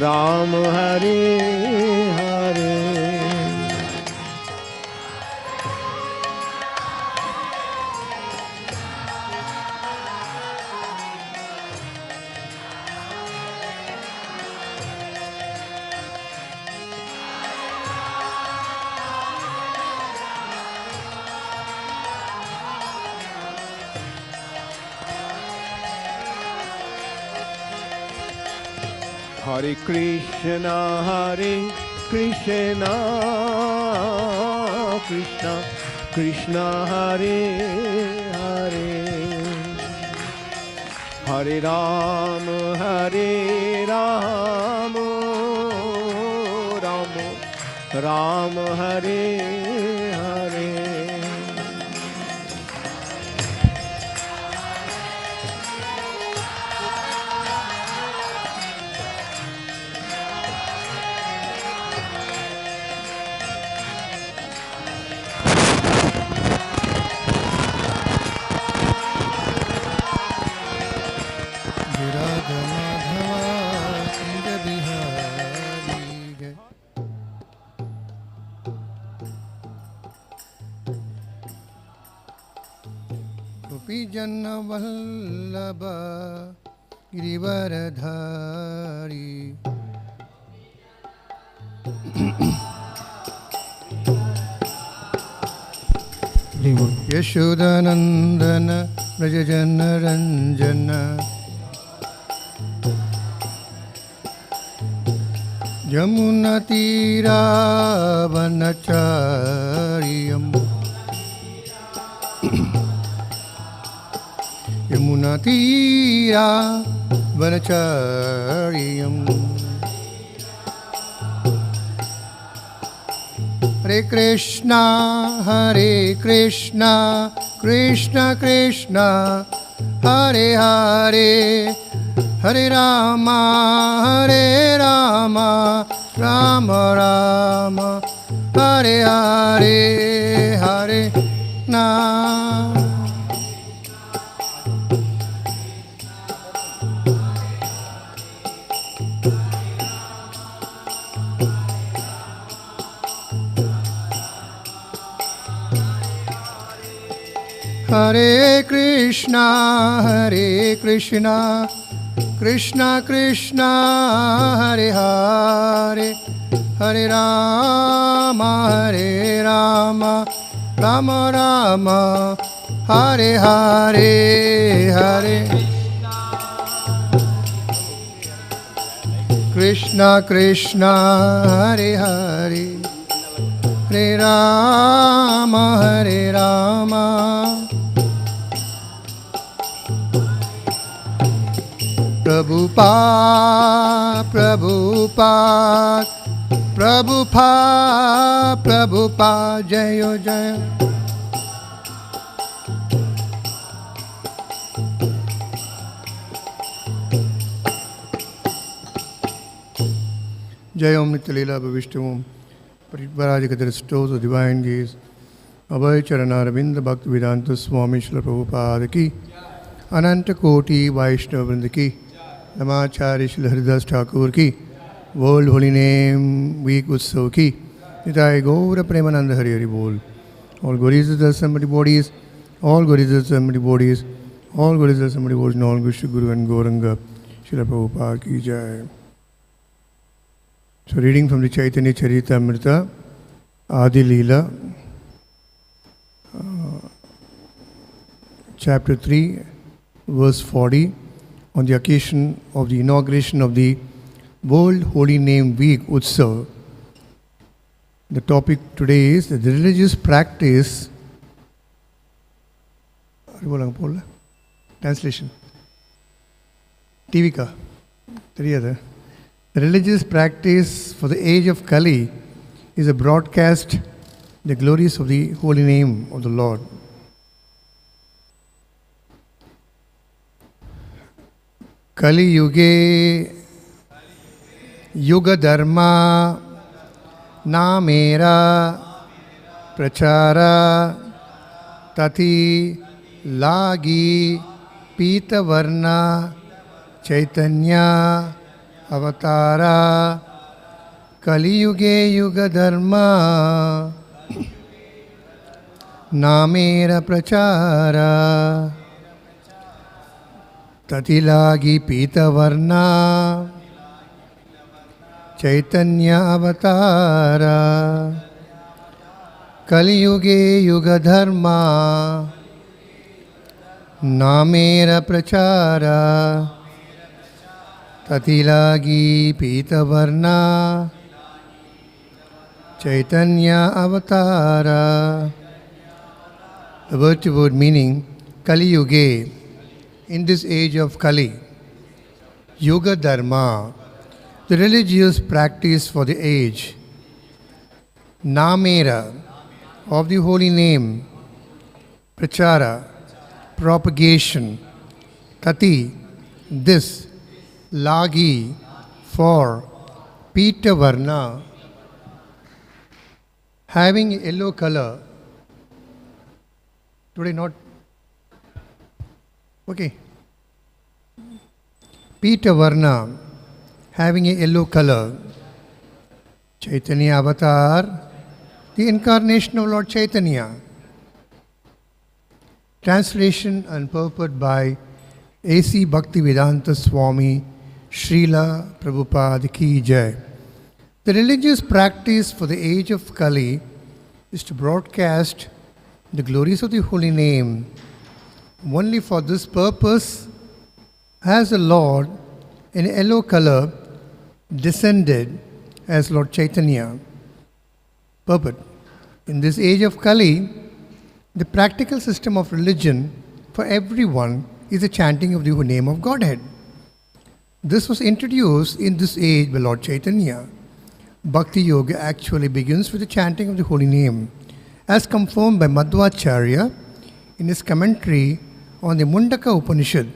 Ram Hare Hare. Hare Krishna, Krishna Krishna Hare Hare, Hare Ram, Ram Hare Hare. Janna Vallabha Girivaradhari Yashodanandana Rajajana Ranjana Yamuna Tira Vanachariyam Yamuna Tira Vanachariyam. Hare Krishna, Krishna Krishna, Hare Hare, Hare Rama, Rama Rama, Hare Hare, Hare Nam. Hare Krishna, Krishna Krishna, Hare Hare, Hare Rama, Rama Rama, Hare Hare, Hare Krishna Krishna, Hare Hare, Hare Rama, Prabhupada, Jayo Jayo. Jayom Nityalila Bhavishtavam, Parivarajikadar stores of divine gaze, Abhay Charanaravinda Bhakti-vedanta Swami Srila Prabhupada ki, Ananta Koti Vaishnava Vrinda ki, Namacharya Srila Haridas Thakur ki, World Holy Name Week Utsav ki, Nitai Gaura Premananda Hari Hari Bol. All Glories are somebody bodies, all Glories are somebody bodies, all Glories are somebody bodies, and all Guru Guru and Gauranga Srila Prabhupada ki jai. So reading from the Chaitanya Charitamrita, Adi Leela, chapter 3, verse 40, on the occasion of the inauguration of the World Holy Name Week Utsav. The topic today is the religious practice. Translation. TV ka. The religious practice for the age of Kali is a broadcast the glories of the holy name of the Lord. Kali-yuge, yuga-dharma, nāmera, pracāra, tathi, lāgi, pīta-varṇa, caitanya, caitanya-avatāra, kali-yuge yuga-dharma, nāmera pracāra, tathi lāgi pīta-varṇa, caitanya-avatāra, kali-yuge yuga-dharma, nāmera pracāra, tathi lāgi pīta-varṇa, caitanya-avatāra. The word-to-word meaning, kali-yuge, in this age of Kali, yuga-dharma, the religious practice for the age, nāmera, of the holy name, pracāra, propagation, tathi, this, lāgi, for, pīta-varṇa, having a yellow color. Today not? Okay. Pīta-varṇa, having a yellow color. Caitanya-avatāra, the incarnation of Lord Caitanya. Translation and purport by A.C. Bhakti-vedanta Swami Srila Prabhupada Ki Jai. The religious practice for the age of Kali is to broadcast the glories of the holy name. Only for this purpose has the Lord in yellow color descended as Lord Caitanya. Purport. In this age of Kali, the practical system of religion for everyone is the chanting of the name of Godhead. This was introduced in this age by Lord Caitanya. Bhakti-yoga actually begins with the chanting of the holy name, as confirmed by Madhvācārya in his commentary on the Muṇḍaka Upaniṣad.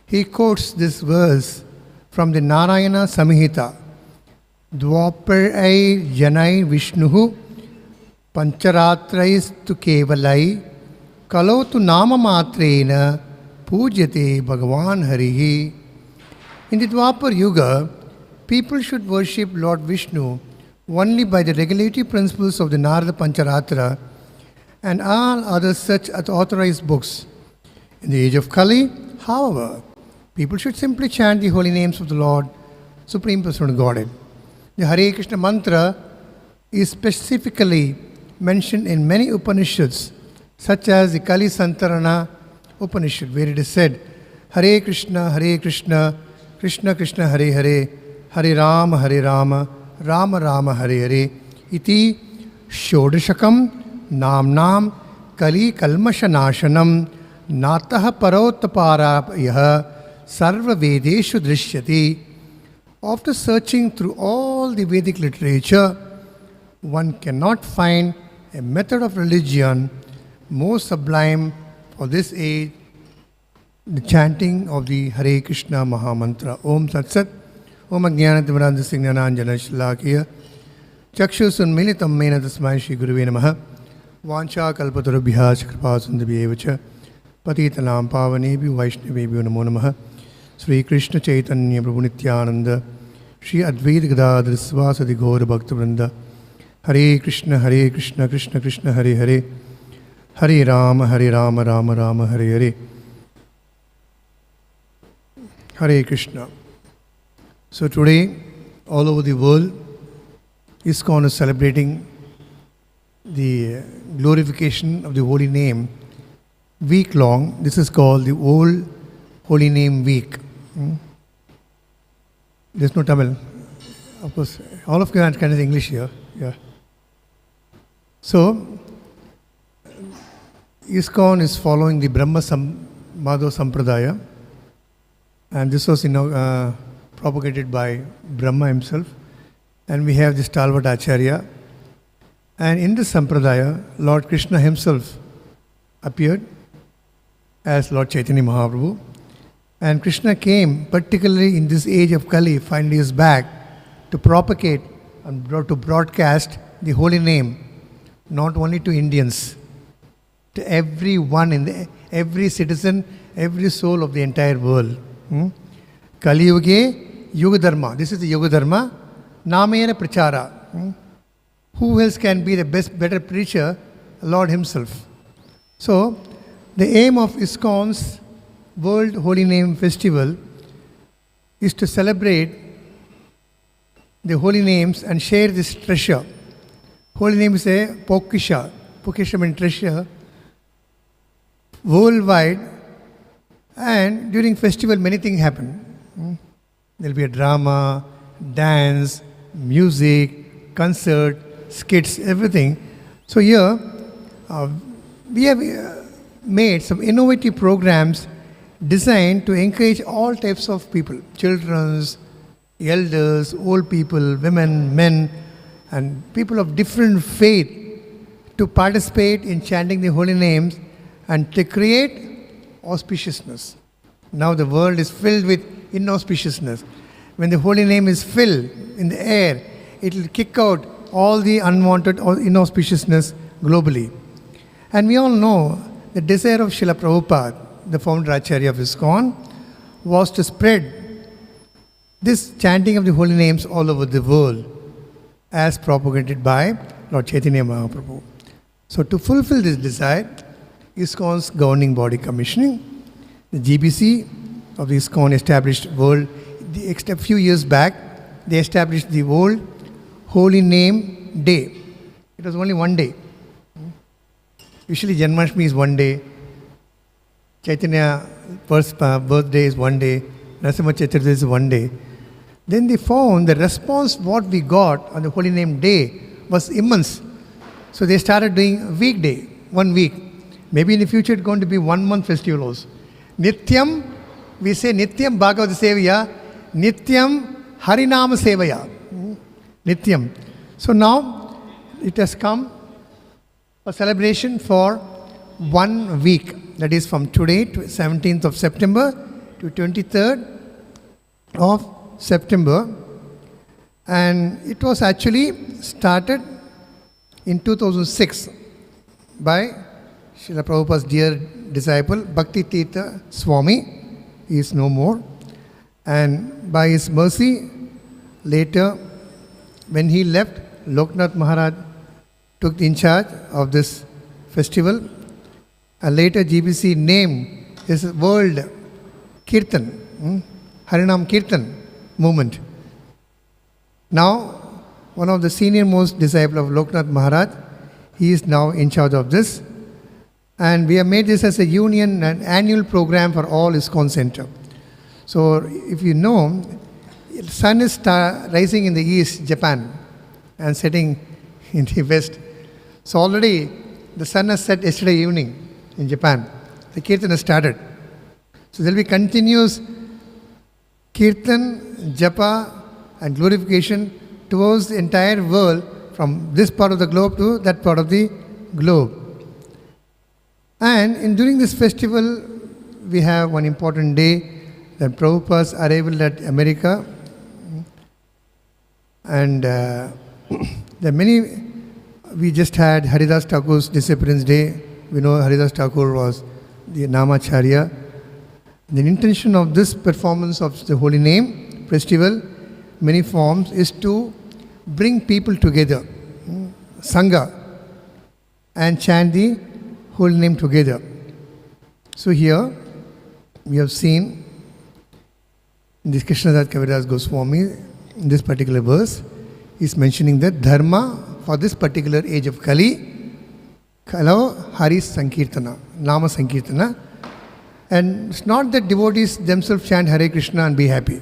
He quotes this verse from the Nārāyaṇa-saṁhitā. Dvāparai janai Vishnuhu pañcaratrais tu kevalai kalotu nama matrena pujyate Bhagavan Harihi. In the Dvapar Yuga, people should worship Lord Vishnu only by the regulatory principles of the Narada Pañcaratra and all other such authorized books. In the age of Kali, however, people should simply chant the holy names of the Lord, Supreme Personal Godhead. The Hare Krishna mantra is specifically mentioned in many Upanishads, such as the Kali-santarana Upanishad, where it is said, Hare Krishna, Krishna Krishna, Hare Hare, Hare Rama, Rama Rama, Hare Hare, iti shodashakam namnam kali kalmashanashanam nataha parottapārāyaha sarva vedeshu drishyati. After searching through all the Vedic literature, one cannot find a method of religion more sublime for this age, the chanting of the Hare Krishna Mahamantra. Om Tat Sat, Om Ajnānatimirandasya Gnānāñjana Shalakaya, Chakshusūnmilitam Mena Tasmai Shri Guruve Namaha, Vancha Kalpatarubhya Kripasinduਭ्येव च पतितनां पावनेभ्यो वैष्णवेभ्यो नमो नमः. Sri Krishna Chaitanya Prabhu Nityananda, Sri Advaita Gadadhara Sivasadi Gaura Bhakta-vrinda, Hare Krishna, Krishna Krishna, Hare Hare, Hare Rama, Rama Rama, Hare Hare. Hare Krishna. So today, all over the world, ISKCON is celebrating the glorification of the holy name week long. This is called the Old Holy Name Week. There's no Tamil. Of course, all of you understand English here. Yeah. So, ISKCON is following the Brahma Madhva Sampradaya, and this was propagated by Brahma himself. And we have the stalwart Acharya. And in this Sampradaya, Lord Krishna himself appeared as Lord Chaitanya Mahaprabhu. And Krishna came, particularly in this age of Kali, 5 years back, to propagate and to broadcast the holy name, not only to Indians, to everyone, every citizen, every soul of the entire world. Kali-yuge, yuga-dharma. This is the yuga-dharma. Nāmera pracāra. Who else can be the better preacher? Lord Himself. So, the aim of ISKCON's World Holy Name Festival is to celebrate the holy names and share this treasure. Holy name is a pokisha. Pokisha means treasure. Worldwide. And during festival, many things happen. There will be a drama, dance, music, concert, skits, everything. So here, we have made some innovative programs designed to encourage all types of people, children, elders, old people, women, men, and people of different faith to participate in chanting the holy names and to create auspiciousness. Now the world is filled with inauspiciousness. When the holy name is filled in the air, it will kick out all the unwanted or inauspiciousness globally. And we all know the desire of Srila Prabhupada, the founder Acharya of ISKCON, was to spread this chanting of the holy names all over the world as propagated by Lord Caitanya Mahaprabhu. So to fulfill this desire, ISKCON's governing body commissioning, the GBC of the ISKCON established world, a few years back, they established the World Holy Name Day. It was only one day. Usually Janmashtami is one day, Chaitanya first birthday is one day, Narasimha Chaturthi is one day. Then they found the response what we got on the Holy Name Day was immense. So they started doing a weekday, 1 week. Maybe in the future it's going to be 1 month festival also. Nityam, we say Nityam Bhagavad Sevaya, Nityam Harinama Sevaya. Nityam. So now it has come a celebration for 1 week. That is from today to 17th of September to 23rd of September. And it was actually started in 2006 by Srila Prabhupada's dear disciple, Bhakti Tirtha Swami. He is no more. And by his mercy, later, when he left, Loknath Maharaj took in charge of this festival. And later GBC named this World Kirtan, Harinam Kirtan movement. Now, one of the senior most disciple of Loknath Maharaj, he is now in charge of this. And we have made this as a union and annual program for all ISKCON center. So if you know, the sun is rising in the east, Japan, and setting in the west. So already the sun has set yesterday evening in Japan. The Kirtan has started. So there will be continuous Kirtan, Japa and glorification towards the entire world from this part of the globe to that part of the globe. And during this festival, we have one important day, that Prabhupada's arrival at America. And there are many, we just had Haridas Thakur's disappearance day. We know Haridas Thakur was the Namacharya. The intention of this performance of the Holy Name Festival, many forms, is to bring people together, Sangha, and chant the Holy Name together. So here, we have seen in this Krishnadas Kaviraj Goswami, in this particular verse, is mentioning that Dharma for this particular age of Kali, Kalo Hari Sankirtana, Nama Sankirtana. And it's not that devotees themselves chant Hare Krishna and be happy.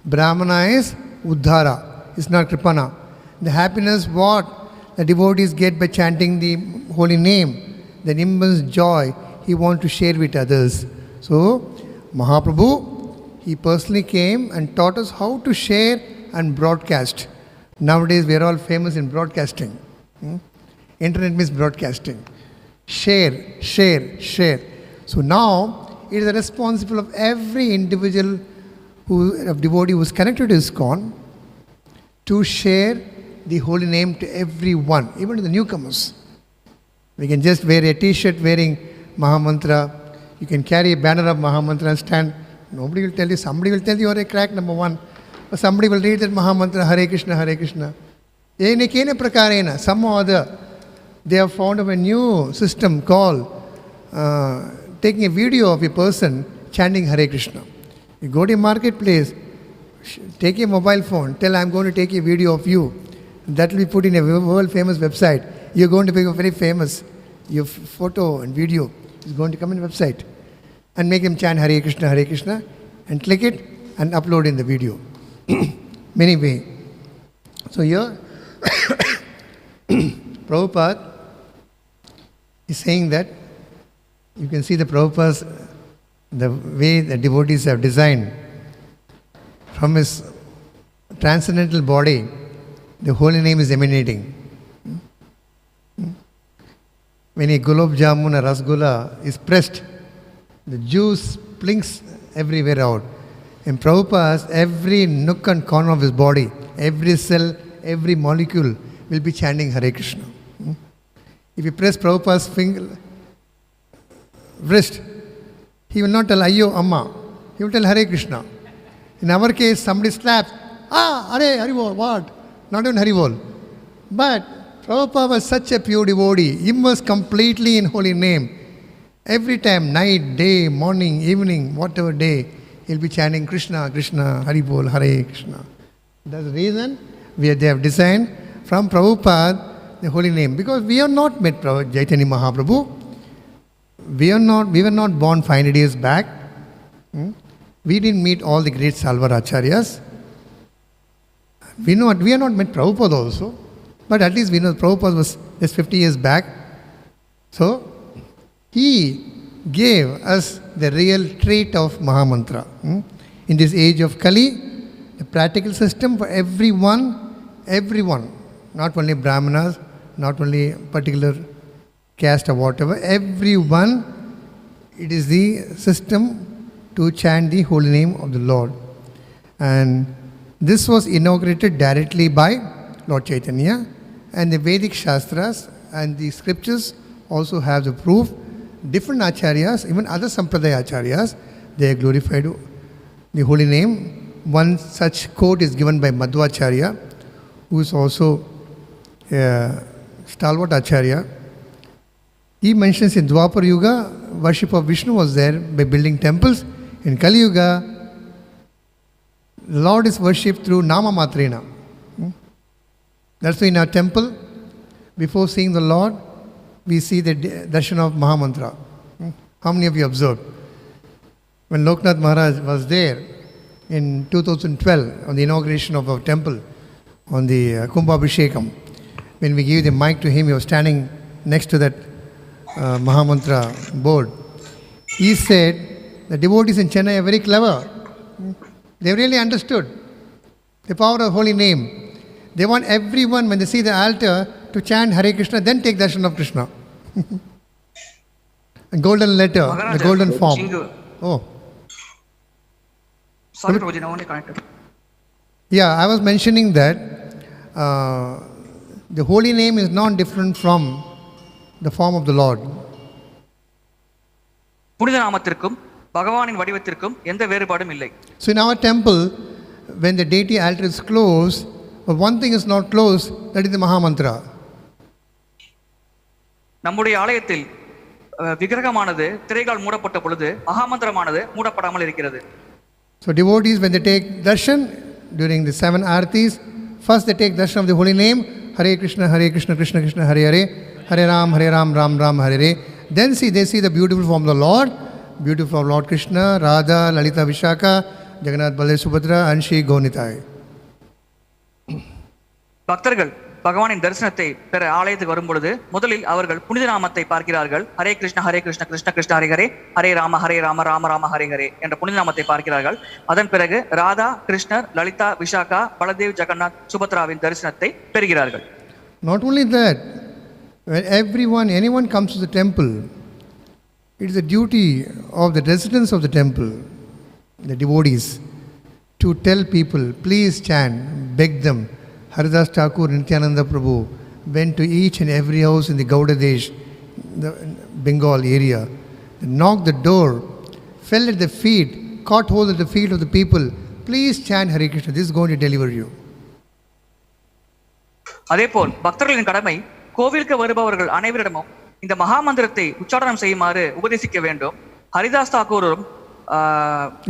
Brahmana is Uddhara, it's not Kripana. The happiness what the devotees get by chanting the holy name, the immense joy he wants to share with others. So, Mahaprabhu, he personally came and taught us how to share and broadcast. Nowadays, we are all famous in broadcasting. Internet means broadcasting. Share, share, share. So now, it is the responsibility of every individual devotee who is connected to ISKCON to share the holy name to everyone, even to the newcomers. We can just wear a t-shirt wearing Mahamantra. You can carry a banner of Mahamantra and stand Nobody will tell you. Somebody will tell you you are a crack, number one. Or somebody will read that Mahamantra, Hare Krishna, Hare Krishna. Kene prakārena, some or other, they have found of a new system called taking a video of a person chanting Hare Krishna. You go to a marketplace, take a mobile phone, tell I'm going to take a video of you. That will be put in a world famous website. You're going to become very famous. Your photo and video is going to come in the website. And make him chant Hare Krishna, and click it and upload in the video. Many ways. So here, Prabhupada is saying that you can see the Prabhupada's, the way the devotees have designed from his transcendental body, the holy name is emanating. When a gulab jamun or rasgulla is pressed, the juice splinks everywhere out. In Prabhupada's, every nook and corner of his body, every cell, every molecule will be chanting Hare Krishna. If you press Prabhupada's wrist, he will not tell Ayyo Amma, he will tell Hare Krishna. In our case, somebody slaps, Hare, Haribol, what? Not even Haribol. But Prabhupada was such a pure devotee, immersed completely in holy name. Every time, night, day, morning, evening, whatever day, he'll be chanting Krishna, Krishna, Haribol, Hare Krishna. That's the reason they have designed from Prabhupada the holy name. Because we have not met Chaitanya Mahaprabhu. We were not born 500 years back. We didn't meet all the great Salvaracharyas. We have not met Prabhupada also. But at least we know Prabhupada was just 50 years back. So, he gave us the real trait of Mahamantra. In this age of Kali, the practical system for everyone, not only Brahmanas, not only particular caste or whatever, everyone, it is the system to chant the holy name of the Lord. And this was inaugurated directly by Lord Caitanya, and the Vedic Shastras and the scriptures also have the proof. Different acharyas, even other sampradaya acharyas, they glorified the holy name. One such quote is given by Madhvācārya, who is also a stalwart acharya. He mentions in Dwapar Yuga, worship of Vishnu was there by building temples. In Kali-yuga, the Lord is worshipped through nama-matrena. That's why in our temple, before seeing the Lord, we see the darshan of Mahamantra. How many of you observed? When Loknath Maharaj was there in 2012 on the inauguration of our temple, on the Kumbhabhishekam, when we gave the mic to him, he was standing next to that Mahamantra board. He said, the devotees in Chennai are very clever. They really understood the power of holy name. They want everyone, when they see the altar, to chant Hare Krishna, then take darshan of Krishna. A golden letter, a golden form. Oh. Sorry, Prabhuji, I only connected. Yeah, I was mentioning that the holy name is not different from the form of the Lord. So in our temple, when the deity altar is closed, but one thing is not closed, that is the Mahamantra. நம்முடைய ஆலயத்தில் விக்கிரகமானது திரைகால் மூடப்பட்ட பொழுது மகாமந்திரமானது மூடப்படாமல் இருக்கிறது. So devotees, when they take darshan during the 7 aartis, first they take darshan of the holy name, Hare Krishna, Krishna Krishna, Hare Hare, Hare Ram, Ram Ram, Hare Hare. Then they see the beautiful form of the Lord, beautiful Lord Krishna, Radha, Lalita Vishaka, Jagannath Baladev Subhadra, and Shri Gaunitai. பக்தர்கள் பகவானின் தரிசனத்தை பெற ஆலயத்துக்கு வரும்பொழுது முதலில் அவர்கள் புனித நாமத்தை பார்க்கிறார்கள். ஹரே கிருஷ்ண கிருஷ்ண கிருஷ்ண ஹரே ஹரே, ஹரே ராம ராம ராம ஹரே ஹரே என்ற புனித நாமத்தை பார்க்கிறார்கள். அதன் பிறகு ராதா, கிருஷ்ணர், லலிதா, விஷாகா, பலதேவ், ஜெகநாத், சுபத்ராவின் தரிசனத்தை பெறுகிறார்கள். Not only that, when anyone comes to the temple, it is the duty of the residents of the temple, the devotees, to tell people, please chant, beg them. Haridas Thakur, Nityananda Prabhu went to each and every house in the Gauda Desh, the Bengal area, knocked the door, fell at the feet, caught hold of the feet of the people. Please chant Hare Krishna. This is going to deliver you. அதேபோல் பக்தர்களின் கடமை கோவிலுக்கு வருபவர்கள் அனைவரிடமும் இந்த மகாமந்திரத்தை உச்சாரணம் செய்யுமாறு உபதேசிக்க வேண்டும். ஹரிதாஸ் தாக்கூரும்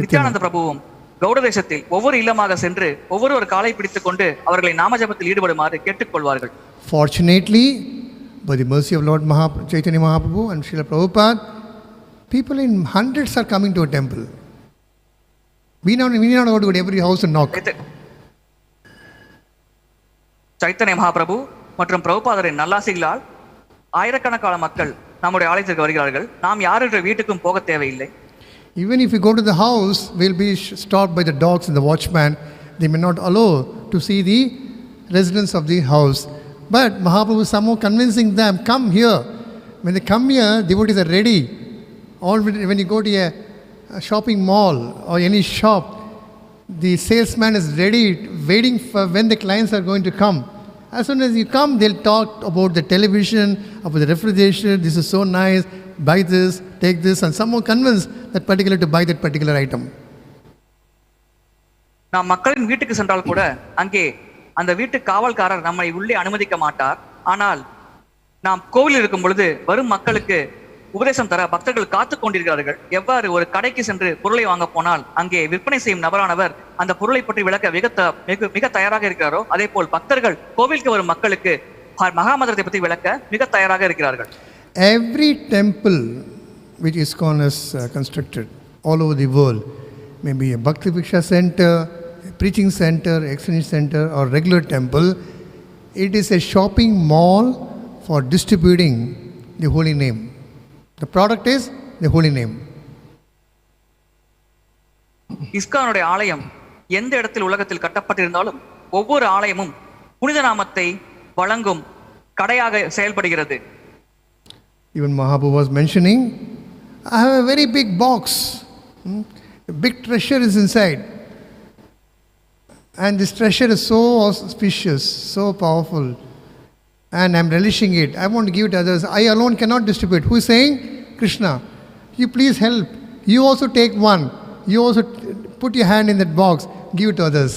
நித்யானந்த பிரபுவும் கௌட தேசத்தில் ஒவ்வொரு இல்லமாக சென்று ஒவ்வொரு காலை பிடித்துக் கொண்டு அவர்களை நாமஜபத்தில் ஈடுபடுமாறு கேட்டுக்கொள்வார்கள். Fortunately, by the mercy of Lord Caitanya Mahaprabhu and Srila Prabhupada, people in hundreds are coming to a temple. We not go to every house and knock. Chaitanya Mahaprabhu மற்றும் பிரபுபாதரின் நல்லாசிகளால் ஆயிரக்கணக்கான மக்கள் நம்முடைய ஆலயத்திற்கு வருகிறார்கள். நாம் யாருடைய வீட்டுக்கும் போக தேவையில்லை. Even if you go to the house, we'll be stopped by the dogs and the watchman. They may not allow to see the residents of the house. But Mahaprabhu is somehow convincing them, come here. When they come here, devotees are ready. When you go to a shopping mall or any shop, the salesman is ready, waiting for when the clients are going to come. As soon as you come, they'll talk about the television, about the refrigeration. This is so nice. Buy this, take this, and somehow convince that particular to buy that particular item. நாம் மக்களின் வீட்டுக்கு சென்றால் கூட அங்கே அந்த வீட்டு காவல்காரர் நம்மை உள்ளே அனுமதிக்க மாட்டார். ஆனால் நாம் கோவிலில் இருக்கும் பொழுது வரும் மக்களுக்கு உபதேசம் தர பக்தர்கள் காத்து கொண்டிருக்கிறார்கள். எவ்வாறு ஒரு கடைக்கு சென்று பொருளை வாங்க போனால் அங்கே விற்பனை செய்யும் நபரானவர் அந்த பொருளை பற்றி விளக்க மிக தயாராக இருக்கிறாரோ அதே போல் பக்தர்கள் கோவிலுக்கு வரும் மக்களுக்கு மகாமந்திரத்தை பற்றி விளக்க மிக தயாராக இருக்கிறார்கள். Every temple which ISKCON has constructed all over the world, maybe a Bhakti-yoga center, a preaching center, exchange center, or regular temple, it is a shopping mall for distributing the holy name. The product is the holy name. இஸ்கானுடைய ஆலயம் எந்த இடத்தில் உலகத்தில் கட்டப்பட்டிருந்தாலும் ஒவ்வொரு ஆலயமும் புனித நாமத்தை வழங்கும் கடையாக செயல்படுகிறது. Even Mahaprabhu was mentioning, I have a very big box. A big treasure is inside. And this treasure is so auspicious, so powerful. And I'm relishing it. I want to give it to others. I alone cannot distribute. Who is saying? Krishna. You please help. You also take one. You also put your hand in that box. Give it to others.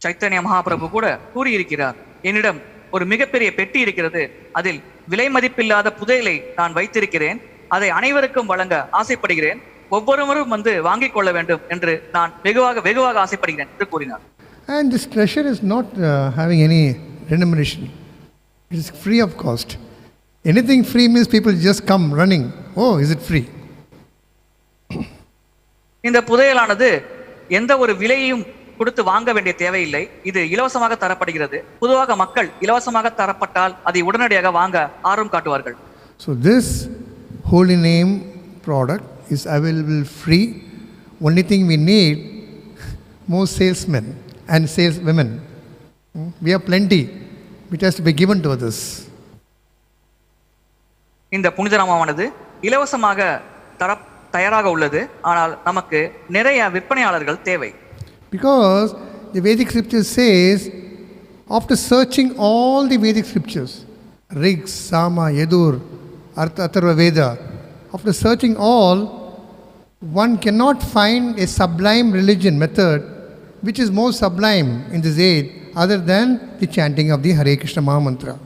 Chaitanya Mahaprabhu கூட கூறியிருக்கிறார், என்னிடம் ஒரு மிகப்பெரிய பெட்டி இருக்கிறது, அதில் விலை மதிப்பில்லாத புதையலை நான் வைத்திருக்கிறேன், அதை அனைவருக்கும் வழங்க ஆசைப்படுகிறேன், ஒவ்வொருவரும் வந்து வாங்கிக் கொள்ள வேண்டும் என்று நான் வெகுவாக ஆசைப்படுகிறேன் என்று கூறினார். And this treasure is not having any remuneration. It is free of cost. Anything free means people just come running. Oh, is it free? இந்த புதையலானது எந்த ஒரு விலையையும் கொடுத்து வாங்க வேண்டிய தேவையில்லை, இது இலவசமாக தரப்படுகிறது. பொதுவாக மக்கள் இலவசமாக தரப்பட்டால் அதை உடனடியாக வாங்க ஆர்வம் காட்டுவார்கள். So this holy name product is available free. Only thing we need more salesmen and saleswomen. We have plenty. It has to be given to others. இந்த புனித நாமமானது இலவசமாக தயாராக உள்ளது, ஆனால் நமக்கு நிறைய விற்பனையாளர்கள் தேவை. Because the Vedic scripture says, after searching all the Vedic scriptures, Rig, Sama, Yadur, Atharva Veda, after searching all, one cannot find a sublime religion method which is more sublime in this age other than the chanting of the Hare Krishna Maha Mantra.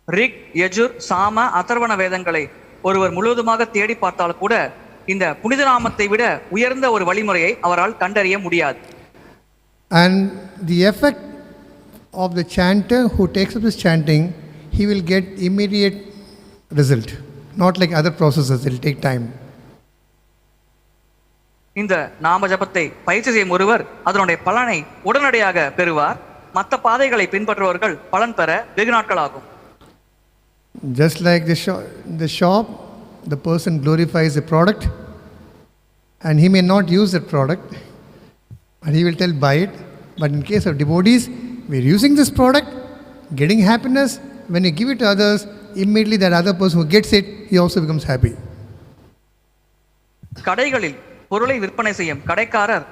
Rig, Yajur, Sama, Atharvana வேதங்களை ஒருவர் முழுவதுமாக தேடி பார்த்தால் கூட இந்த புனித நாமத்தை விட உயர்ந்த ஒரு வழிமுறையை அவரால் கண்டறிய முடியாது. And the effect of the chanter who takes up this chanting, he will get immediate result, not like other processes. It will take time. இந்த நாம ஜபத்தை பயிற்சி செய்யும் ஒருவர் அதனுடைய பலனை உடனடியாக பெறுவார். மற்ற பாதைகளை பின்பற்றுபவர்கள் பலன் பெற வெகு நாட்கள் ஆகும். Just like the shop, the person glorifies a product and he may not use that product, and he will tell buy it. But in case of devotees, we are using this product, getting happiness. When you give it to others, immediately that other person who gets it, he also becomes happy. கடைகளில் பொருளை விற்பனை செய்யும் கடைக்காரர்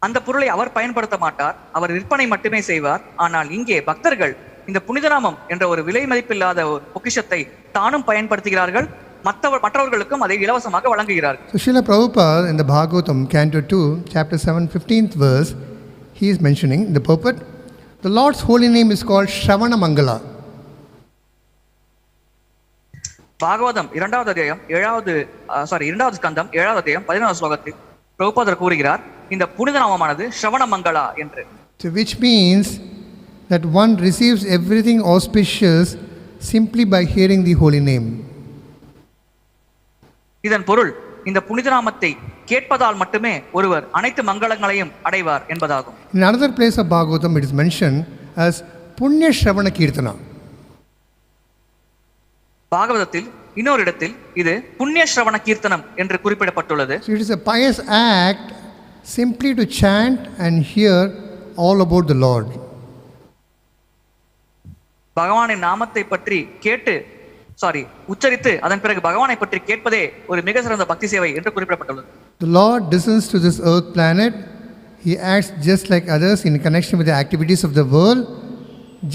அந்த பொருளை அவர் பயன்படுத்த மாட்டார், அவர் விற்பனை மட்டுமே செய்வார். ஆனால் இங்கே பக்தர்கள் இந்த புனித நாமம் என்ற ஒரு விலை மதிப்பில்லாத ஒரு பொக்கிஷத்தை தானும் பயன்படுத்துகிறார்கள், மற்றவர்களுக்கும் அதை இலவசமாக வழங்குகிறார்கள். So Srila Prabhupada in the Bhagavatam, Canto 2, chapter 7, 15th verse, he is mentioning the purport. The Lord's holy name is called Shravana Mangala. Bhagavatam 2வது அத்தியாயம் 2வது ஸ்கந்தம் 7வது அத்தியாயம் 11வது ஸ்லோகத்தில் பிரபுபாதர் கூறுகிறார், இந்த புனித நாமமானது ஸ்ரவண மங்களா என்று. So which means that one receives everything auspicious simply by hearing the holy name. இதன் பொருள் இந்த புனித நாமத்தை கேட்பதால் மட்டுமே ஒருவர் அனைத்து மங்களங்களையும் அடைவார் என்பதாகும். In another place of Bhagavatam it is mentioned as Punya Shravana Kirtana. பாகவதத்தில் இன்னொரு இடத்தில் இது புண்ணிய ஸ்ரவண கீர்த்தனம் என்று குறிப்பிடப்பட்டுள்ளது. So it is a pious act simply to chant and hear all about the Lord. பகவானின் நாமத்தை பற்றி உச்சரித்து அதன் பிறகு பகவானை பற்றி கேட்பதே ஒரு மிக சிறந்த பக்தி சேவை என்று குறிப்பிடப்பட்டுள்ளது. The Lord descends to this earth planet. He acts just like others in connection with the activities of the world,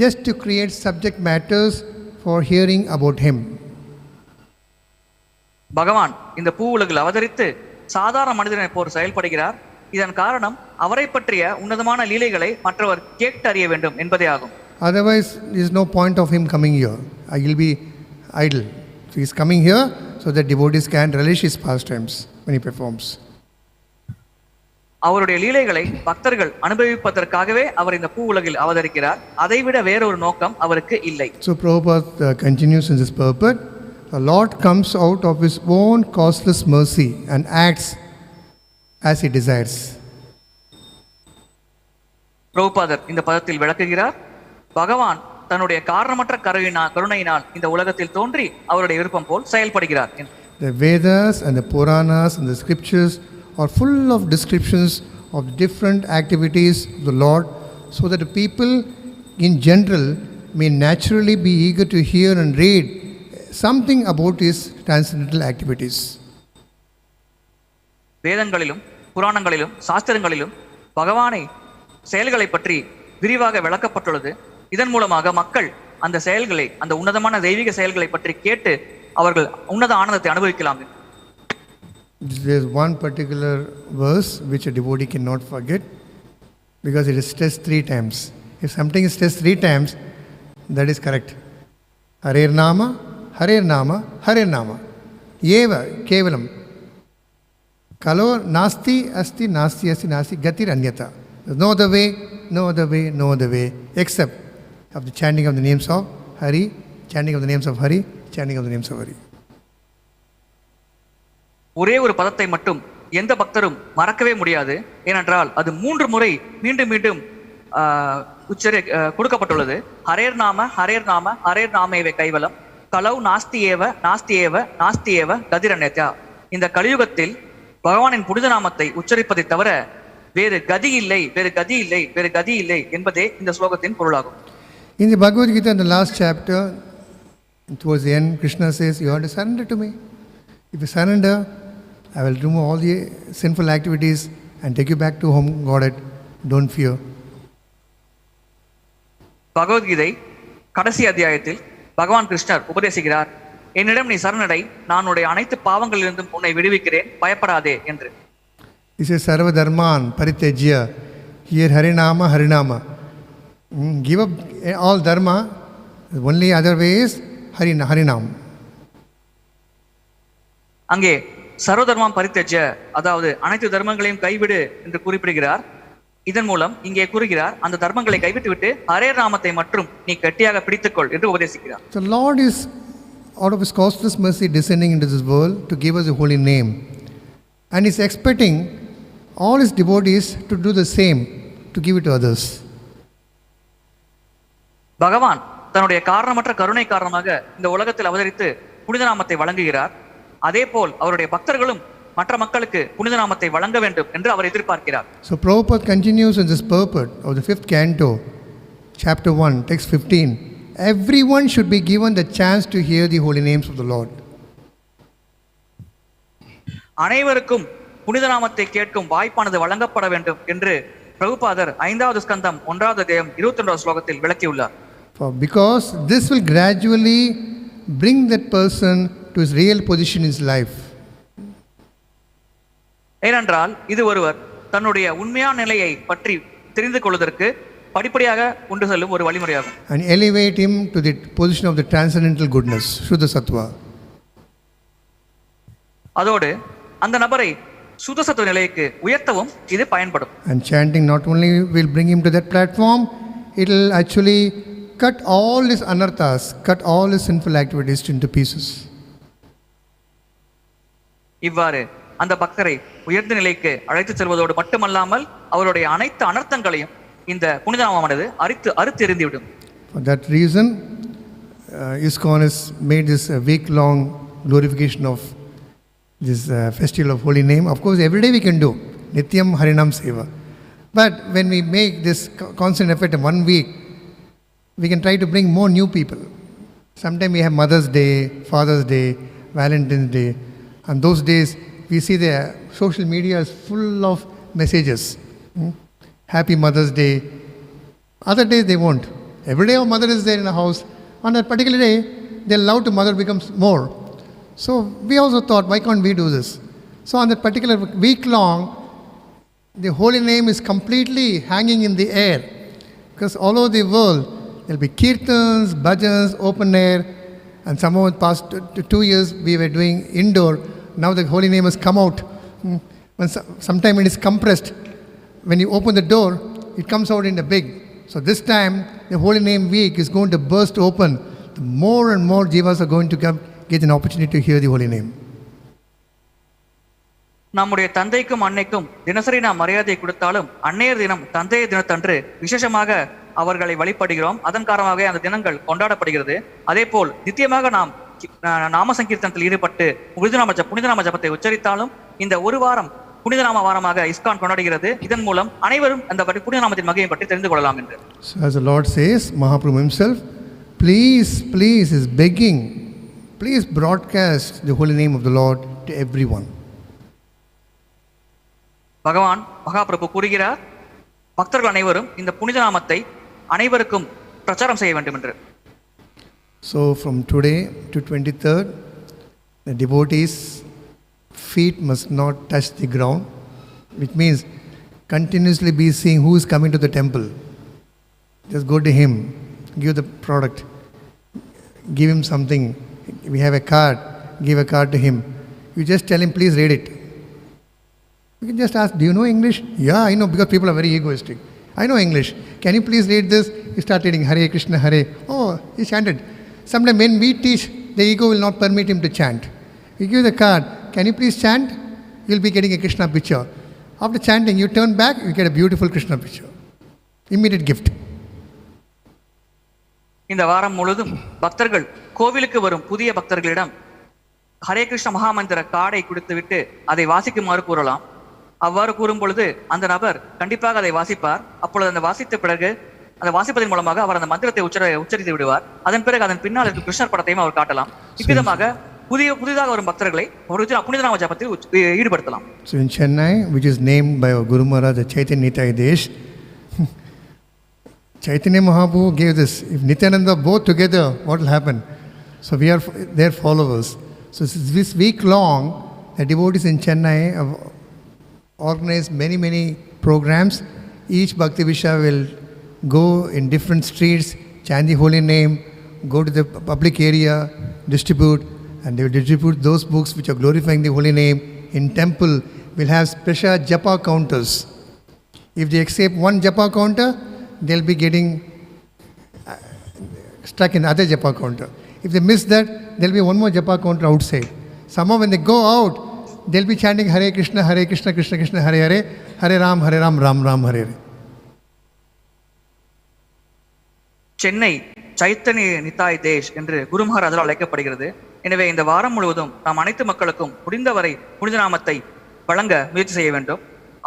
just to create subject matters for hearing about Him. பகவான் இந்த பூ உலகில் அவதரித்து சாதாரண மனிதனை போல் செயல்படுகிறார். இதன் காரணம் அவரை பற்றிய உன்னதமான லீலைகளை மற்றவர் கேட்டு அறிய வேண்டும் என்பதே ஆகும். Otherwise, there is no point of Him coming here. I will be idle. So He is coming here so that devotees can relish His pastimes when He performs. அவருடைய லீலைகளை பக்தர்கள் அனுபவிப்பதற்காகவே அவர் இந்த பூ உலகில் அவதரிக்கிறார். அதைவிட வேறொரு நோக்கம் அவருக்கு இல்லை. So Prabhupada continues in this purport. The Lord comes out of His own causeless mercy and acts as He desires. பிரபுபாதர் இந்த பதத்தில் விளக்குகிறார், பகவான் தன்னுடைய காரணமற்ற கருணையினால் இந்த உலகத்தில் தோன்றி அவருடைய விருப்பம் போல் செயல்படுகிறார். The Vedas and the Puranas and the scriptures are full of descriptions of different activities of the Lord, so that the people in general may naturally be eager to hear and read something about His transcendental activities. வேதங்களிலும் புராணங்களிலும் சாஸ்திரங்களிலும் பகவானை செயல்களை பற்றி விரிவாக விளக்கப்பட்டுள்ளது. இதன் மூலமாக மக்கள் அந்த செயல்களை, அந்த உன்னதமான தெய்வீக செயல்களை பற்றி கேட்டு அவர்கள் உன்னத ஆனந்தத்தை அனுபவிக்கலாம். There is one particular verse which a devotee cannot forget, because it is stressed 3 times. If something is stressed 3 times, that is correct. Harer Nama, Harer Nama, Harer Nama. Eva Kevalam. Kalo Nasti Asti Nasti Asti Nasti Gatir Anyata. There is no other way, no other way, no other way, except of the chanting of the names of Hari, chanting of the names of Hari, chanting of the names of Hari. ஒரே ஒரு பதத்தை மட்டும் எந்த பக்தரும் மறக்கவே முடியாது. ஏனென்றால் அது 3 முறை மீண்டும் மீண்டும் கொடுக்கப்பட்டுள்ளது. ஹரேர் நாம ஹரேர் நாம ஹரேர் நாமேவே கைவலம் கலௌ நாஸ்தி ஏவ நாஸ்தி ஏவ நாஸ்தி ஏவ கதிரண்யத்யா. இந்த கலியுகத்தில் பகவானின் புனித நாமத்தை உச்சரிப்பதை தவிர வேறு கதி இல்லை, வேறு கதி இல்லை, வேறு கதி இல்லை என்பதே இந்த ஸ்லோகத்தின் பொருளாகும். In the Bhagavad Gita, in the last chapter, towards the end, Krishna says, you have to surrender to me. If you surrender, I will remove all the sinful activities and take you back to home, Godhead. Don't fear. Bhagavad Gita கடைசி அத்தியாயத்தில் பகவான் கிருஷ்ணர் உபதேசிக்கிறார், என்னிடம் நீ சரணடை, நான் உன்னுடைய அனைத்து பாவங்களிலிருந்தும் உன்னை விடுவிக்கிறேன், பயப்படாதே என்று. He says, Sarva Dharman Paritejya. Here Harinama, Harinama. Give up all dharma. The only other way is Harinam. அங்கே சர்வதர்மம் பரித்தஜ்ய, அதாவது அனைத்து தர்மங்களையும் கைவிடு என்று குறிப்பிடுகிறார். இதன் மூலம் இங்கே கூறுகிறார், அந்த தர்மங்களை கைவிட்டுவிட்டு ஹரே நாமத்தை மற்றும் நீ கட்டியாக பிடித்துக்கொள் என்று உபதேசிக்கிறார். The Lord is out of His causeless mercy descending into this world to give us a holy name, and He is expecting all His devotees to do the same, to give it to others. பகவான் தன்னுடைய காரணமற்ற கருணை காரணமாக இந்த உலகத்தில் அவதரித்து புனித நாமத்தை வழங்குகிறார். அதே போல் அவருடைய பக்தர்களும் மற்ற மக்களுக்கு புனித நாமத்தை வழங்க வேண்டும் என்று அவர் எதிர்பார்க்கிறார். So Prabhupada continues in this purport of the 5th canto, chapter 1, text 15. Everyone should be given the chance to hear the holy names of the Lord. அனைவருக்கும் புனித நாமத்தை கேட்கும் வாய்ப்பானது வழங்கப்பட வேண்டும் என்று பிரபுபாதர் 5வது ஸ்கந்தம் 1வது அத்தியாயம் 21வது ஸ்லோகத்தில் விளக்கியுள்ளார். Because this will gradually bring that person to his real position in his life. ஏனென்றால் இது ஒருவர் தன்னுடைய உண்மையான நிலையை பற்றி தெரிந்து கொள்வதற்கு படிப்படியாக கொண்டு செல்லும் ஒரு வழிமுறையாகும். And elevate him to the position of the transcendental goodness, Shuddha Sattva. அதோடு அந்த நபரை சுத்த சத்துவ நிலைக்கு உயர்த்தவும் இது பயன்படும். And chanting not only will bring him to that platform, it will actually cut all his anarthas, cut all his sinful activities into pieces. இவ்வாறு அந்த பக்தரை உயர்ந்த நிலைக்கு அழைத்து செல்வதோடு மட்டுமல்லாமல் அவருடைய அனைத்து அனர்த்தங்களையும் இந்த புனித நாமமானது அறுத்து எறிந்துவிடும். For that reason, ISKCON has made this a week-long glorification of this festival of holy name. Of course, every day we can do Nityam Harinam Seva. But when we make this constant effort in 1 week, we can try to bring more new people. Sometimes we have Mother's Day, Father's Day, Valentine's Day. And those days, we see the social media is full of messages. Happy Mother's Day. Other days they won't. Every day our mother is there in the house. On that particular day, their love to mother becomes more. So we also thought, why can't we do this? So on that particular week long, the holy name is completely hanging in the air. Because all over the world, there will be kirtans, bhajans, open air. And somehow in the past 2 years, we were doing indoor. Now the holy name has come out. Sometimes it is compressed. When you open the door, it comes out in the big. So this time, the holy name week is going to burst open. More and more jivas are going to get an opportunity to hear the holy name. நம்முடைய தந்தைக்கும் அன்னைக்கும் தினசரி நாம் மரியாதை கொடுத்தாலும் அன்னையர் தினம் தந்தையர் தினத்தன்று விசேஷமாக அவர்களை வழிபடுகிறோம். அதன் காரணமாக அந்த தினங்கள் கொண்டாடப்படுகிறது. அதே போல் நித்தியமாக நாம் நாம சங்கீர்த்தனத்தில் ஈடுபட்டு புனித நாம ஜபத்தை உச்சரித்தாலும் இந்த ஒரு வாரம் புனித நாம வாரமாக ISKCON கொண்டாடுகிறது. இதன் மூலம் அனைவரும் அந்த புனித நாமத்தின் மகிமை பற்றி தெரிந்து கொள்ளலாம் என்று. So as the Lord says, Mahaprabhu himself, please is begging, please broadcast the holy name of the Lord to everyone. பகவான் மகாபிரபு கூறுகிறார், பக்தர்கள் அனைவரும் இந்த புனித நாமத்தை அனைவருக்கும் பிரச்சாரம் செய்ய வேண்டும் என்று. So from today to 23rd, the devotees' feet must not touch the ground, which means continuously be seeing who is coming to the temple. Just go to him, give the product, give him something. We have a card, give a card to him. You just tell him, please read it. You can just ask, do you know English? Yeah, I know, because people are very egoistic. I know English. Can you please read this? You start reading Hare Krishna, Hare. Oh, he chanted. Sometimes when we teach, the ego will not permit him to chant. You give the card, can you please chant? You'll be getting a Krishna picture. After chanting, you turn back, you get a beautiful Krishna picture. Immediate gift. இந்த வாரம் முழுதும் பக்தர்கள் கோவிலுக்கு வரும் புதிய பக்தர்களிடம் ஹரே கிருஷ்ண மகாமந்திர கார்டை கொடுத்துவிட்டு அதை வாசிக்குமாறு கூறலாம். அவ்வாறு கூறும் பொழுது அந்த நபர் கண்டிப்பாக அதை வாசிப்பார். அப்பொழுது அந்த வாசித்த பிறகு அந்த வாசிப்பதன் மூலமாக அவர் அந்த மந்திரத்தை உச்சரித்து விடுவார். அதன் பிறகு அதன் பின்னால் இருக்கும் கிருஷ்ணர் படத்தையும் அவர் காட்டலாம். இவ்விதமாக புதிதாக வரும் பக்தர்களை புனித நாம ஜபத்தில் ஈடுபடுத்தலாம். So in Chennai, which is named by our Guru Maharaj, the Chaitanya-Avatāra, Chaitanya Mahaprabhu gave this. If Nityananda both together, what will happen? So we are their followers. So this week long, the devotees in Chennai have organized many programs. Each Bhakti Visha will go in different streets, chant the holy name, go to the public area, distribute, and they will distribute those books which are glorifying the holy name. In temple, we'll have special japa counters. If they accept one japa counter, they'll be getting stuck in other japa counter. If they miss that, there'll be one more japa counter outside. Somehow when they go out, they'll be chanting Hare Krishna, Krishna Krishna, Hare Hare, Hare Ram, Ram Ram, Hare Hare. Chennai Chaitanya நித்தாய் Desh என்று குரு மகாராஜால் அழைக்கப்படுகிறது. எனவே இந்த வாரம் முழுவதும் நாம் அனைத்து மக்களுக்கும் முடிந்தவரை புனித நாமத்தை வழங்க முயற்சி செய்ய வேண்டும்.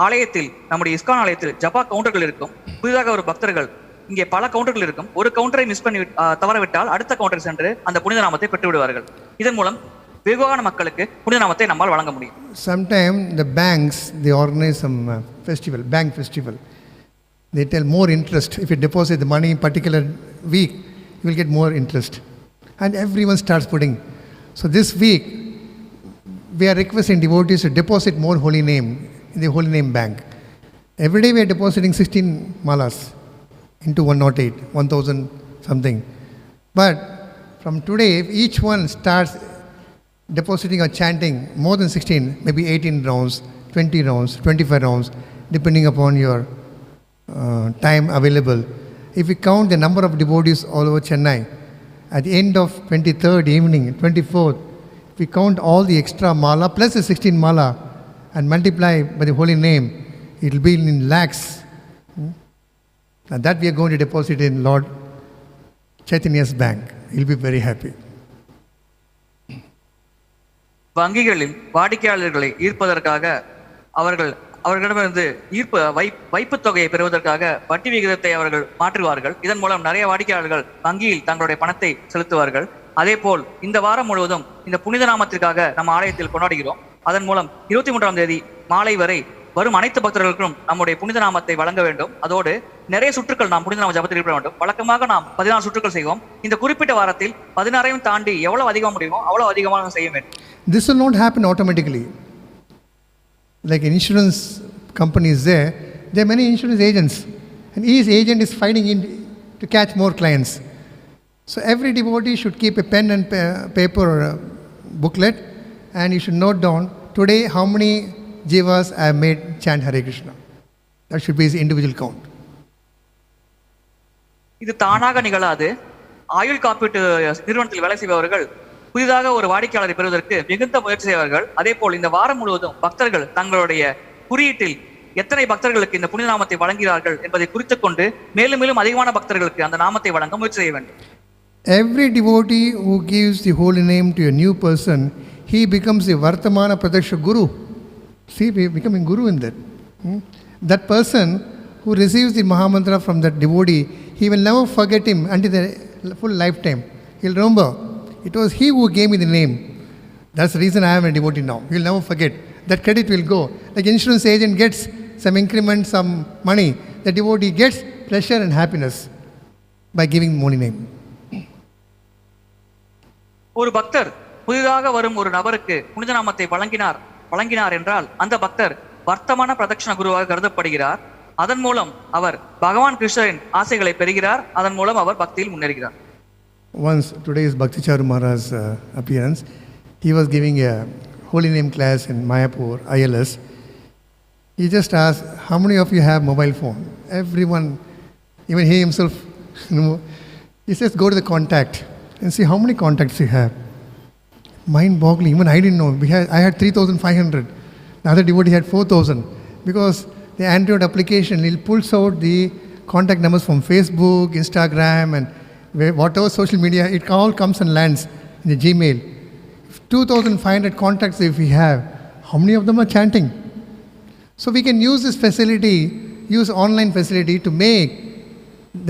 ஆலயத்தில் நம்முடைய ISKCON ஆலயத்தில் ஜபா கவுண்டர்கள் இருக்கும். புதிதாக ஒரு பக்தர்கள் இங்கே பல கவுண்டர்கள் இருக்கும். ஒரு கவுண்டரை மிஸ் பண்ணி தவறவிட்டால் அடுத்த கவுண்டர் சென்று அந்த புனித நாமத்தை பெற்று விடுவார்கள். இதன் மூலம் வெகுவான மக்களுக்கு புனித நாமத்தை நம்மால் வழங்க முடியும். Sometimes the banks, they organize some festival, bank festival. They tell more interest. If you deposit the money in particular week, you will get more interest. And everyone starts putting. So this week, we are requesting devotees to deposit more holy name in the holy name bank. Every day we are depositing 16 malas into 108, 1000 something. But from today, if each one starts depositing or chanting more than 16, maybe 18 rounds, 20 rounds, 25 rounds, depending upon your time available. If we count the number of devotees all over Chennai, at the end of 23rd evening, 24th, if we count all the extra mala plus the 16 mala and multiply by the holy name, it will be in lakhs. And that we are going to deposit in Lord Caitanya's bank. He will be very happy. வங்கிகளில் வாடிக்கையாளர்களை ஈர்ப்பதற்காக அவர்களிடமிருந்து வைப்புத் தொகையை பெறுவதற்காக வட்டி விகிதத்தை அவர்கள் மாற்றுவார்கள். இதன் மூலம் நிறைய வாடிக்கையாளர்கள் வங்கியில் தங்களுடைய பணத்தை செலுத்துவார்கள். அதே போல் இந்த வாரம் முழுவதும் இந்த புனித நாமத்திற்காக நம்ம ஆலயத்தில் கொண்டாடுகிறோம். அதன் மூலம் 23ஆம் தேதி மாலை வரை வரும் அனைத்து பக்தர்களுக்கும் நம்முடைய புனித நாமத்தை வழங்க வேண்டும். அதோடு நிறைய சுற்றுக்கள் நாம் புனித நாம ஜபத்தில் ஈடுபட வேண்டும். வழக்கமாக நாம் 14 சுற்றுக்கள் செய்வோம். இந்த குறிப்பிட்ட வாரத்தில் 16ஐயும் தாண்டி எவ்வளவு அதிகம் முடியுமோ அவ்வளவு அதிகமாக செய்ய வேண்டும். This will not happen automatically. Like an insurance company is there are many insurance agents, and each agent is fighting to catch more clients. So every devotee should keep a pen and paper or a booklet, and you should note down today how many jivas I have made chant Hare Krishna. That should be his individual count. இது தானாக நிகழாது. ஆயுள் காப்பீட்டு நிறுவனத்தில் வேலை செய்பவர்கள் புதிதாக ஒரு வாடிக்கையாளரை பெறுவதற்கு மிகுந்த முயற்சி செய்வார்கள். அதே போல் இந்த வாரம் முழுவதும் பக்தர்கள் தங்களுடைய குறியீட்டில் எத்தனை பக்தர்களுக்கு இந்த புனித நாமத்தை வழங்குகிறார்கள் என்பதை குறித்துக் கொண்டு மேலும் மேலும் அதிகமான பக்தர்களுக்கு அந்த நாமத்தை வழங்க முயற்சி செய்ய வேண்டும். Every devotee who gives the holy name to a new person, he becomes the Vartamana Pradaksha Guru. See, we are becoming Guru in that. That person who receives the Mahamantra from that devotee, he will never forget him until the full lifetime. He will remember, it was he who gave me the name. That's the reason I am a devotee now. He will never forget. That credit will go. Like insurance agent gets some increment, some money, the devotee gets pleasure and happiness by giving holy name. ஒரு பக்தர் புதிதாக வரும் ஒரு நபருக்கு புனித நாமத்தை வழங்கினார் என்றால் அந்த பக்தர் வர்த்தமான பிரதட்சண குருவாக கருதப்படுகிறார். அதன் மூலம் அவர் பகவான் கிருஷ்ணரின் ஆசைகளை பெறுகிறார். அதன் மூலம் அவர் பக்தியில் முன்னேறுகிறார். Once, today's Bhakti-yoga Maharaj's appearance, he was giving a holy name class in Mayapur, ILS. He just asked, how many of you have mobile phone? Everyone, even he himself, he says, go to the contact and see how many contacts you have. Mind-boggling, even I didn't know. I had 3,500. The other devotee had 4,000. Because the Android application, it pulls out the contact numbers from Facebook, Instagram, and whatever social media, it all comes and lands in the Gmail. 2,500 contacts if we have, how many of them are chanting? So we can use this facility, use online facility to make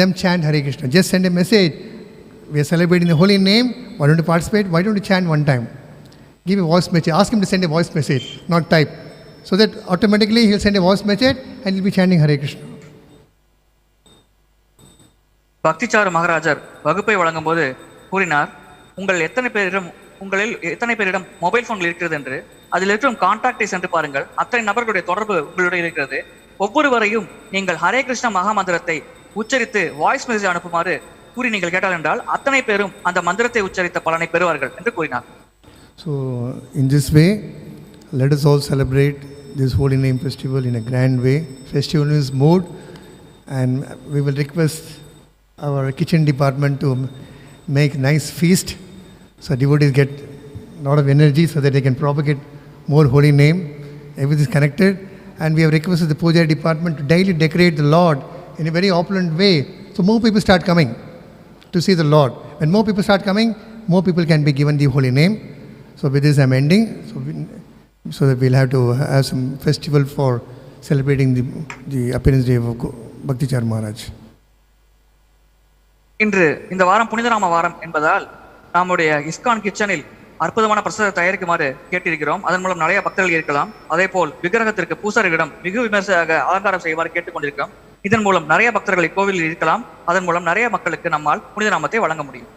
them chant Hare Krishna. Just send a message. We are celebrating the holy name. Why don't you participate? Why don't you chant one time? Give a voice message. Ask him to send a voice message, not type. So that automatically he'll send a voice message and he'll be chanting Hare Krishna. பக்திச்சாரு மகாராஜர் வகுப்பை வழங்கும் போது கூறினார், உங்களில் எத்தனை பேரிடம் mobile போன்கள் இருக்கிறது என்று. அதில் இருக்கும் கான்டாக்டை சென்று பாருங்கள். அத்தனை நபர்களுடைய தொடர்பு உங்களுடைய இருக்கிறது. ஒவ்வொருவரையும் நீங்கள் ஹரே கிருஷ்ண மகா மந்திரத்தை உச்சரித்து வாய்ஸ் மெசேஜ் அனுப்புமாறு கூறி நீங்கள் கேட்டால் என்றால் அத்தனை பேரும் அந்த மந்திரத்தை உச்சரித்த பலனை பெறுவார்கள் என்று கூறினார். So in this way, let us all celebrate this holy name festival in a grand way. Festival is mood, and we will request our kitchen department to make nice feast so devotees get a lot of energy so that they can propagate more holy name. Everything is connected, and we have requested the puja department to daily decorate the Lord in a very opulent way so more people start coming to see the Lord. When more people start coming, more people can be given the holy name. So with this I am ending, so that we will have to have some festival for celebrating the appearance day of Bhakti-yoga Maharaj. இன்று இந்த வாரம் புனிதராம வாரம் என்பதால் நம்முடைய ISKCON கிச்சனில் அற்புதமான பிரசாதத்தை தயாரிக்குமாறு கேட்டிருக்கிறோம். அதன் மூலம் நிறைய பக்தர்கள் இருக்கலாம். அதே போல் விக்கிரகத்திற்கு பூசாரிகளிடம் மிக விமர்சையாக அலங்காரம் செய்யுமாறு கேட்டுக்கொண்டிருக்கிறோம். இதன் மூலம் நிறைய பக்தர்களை கோவிலில் இருக்கலாம். அதன் மூலம் நிறைய மக்களுக்கு நம்மால் புனித நாமத்தை வழங்க முடியும்.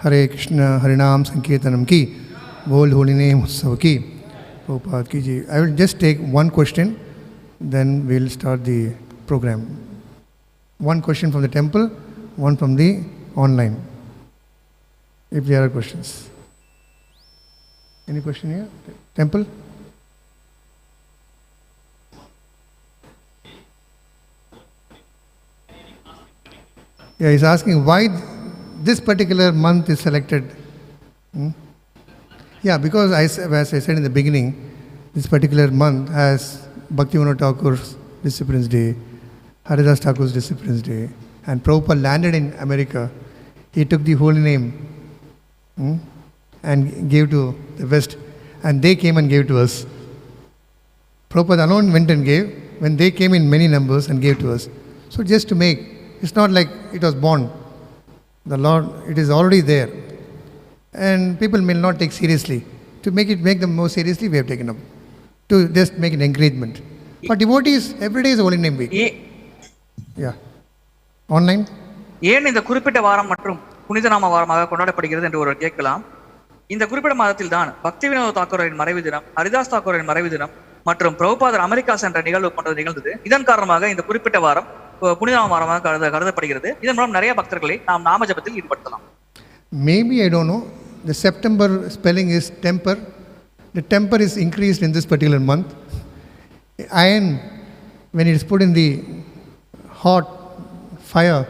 ஹரே கிருஷ்ண ஹரிநாம் சங்கீர்த்தனம் கி World Holy Name Utsav ki. Prabhupada ki ji. I will just take one question, then we'll start the program. One question from the temple, one from the online. If there are questions. Any question here? Temple? Yeah, he's asking why this particular month is selected. Yeah, because as I said in the beginning, this particular month has Bhakti-yoga Thakur's Disciplines Day, Haridas Thakur's Disciplines Day, and Prabhupada landed in America. He took the holy name and gave to the West, and they came and gave to us. Prabhupada alone went and gave, when they came in many numbers and gave to us. So just to make, it's not like it was born. The Lord, it is already there. And people may not take seriously. To make them more seriously, we have taken up. To just make an encouragement. For devotees, every day is Holy Name Week. Yeah. Online? ஏன் இந்த குறிப்பிட்ட வாரம் மற்றும் புனித நாம வாரமாக கொண்டாடப்படுகிறது என்று ஒருவர் கேட்கலாம். இந்த குறிப்பிட்ட மாதத்தில் தான் பக்தி வினோத தாக்கூரின் மறைவு தினம், ஹரிதாஸ் தாக்கூரின் மறைவு தினம் மற்றும் பிரபுபாதர் அமெரிக்கா சென்ற நிகழ்வு போன்றது நிகழ்ந்தது. இதன் காரணமாக இந்த குறிப்பிட்ட வாரம் புனித நாம வாரமாக கருதப்படுகிறது. இதன் மூலம் நிறைய பக்தர்களை நாம் நாம ஜபத்தில் ஈடுபடுத்தலாம். Maybe, I don't know, the September spelling is temper. The temper is increased in this particular month. Iron, when it is put in the hot fire,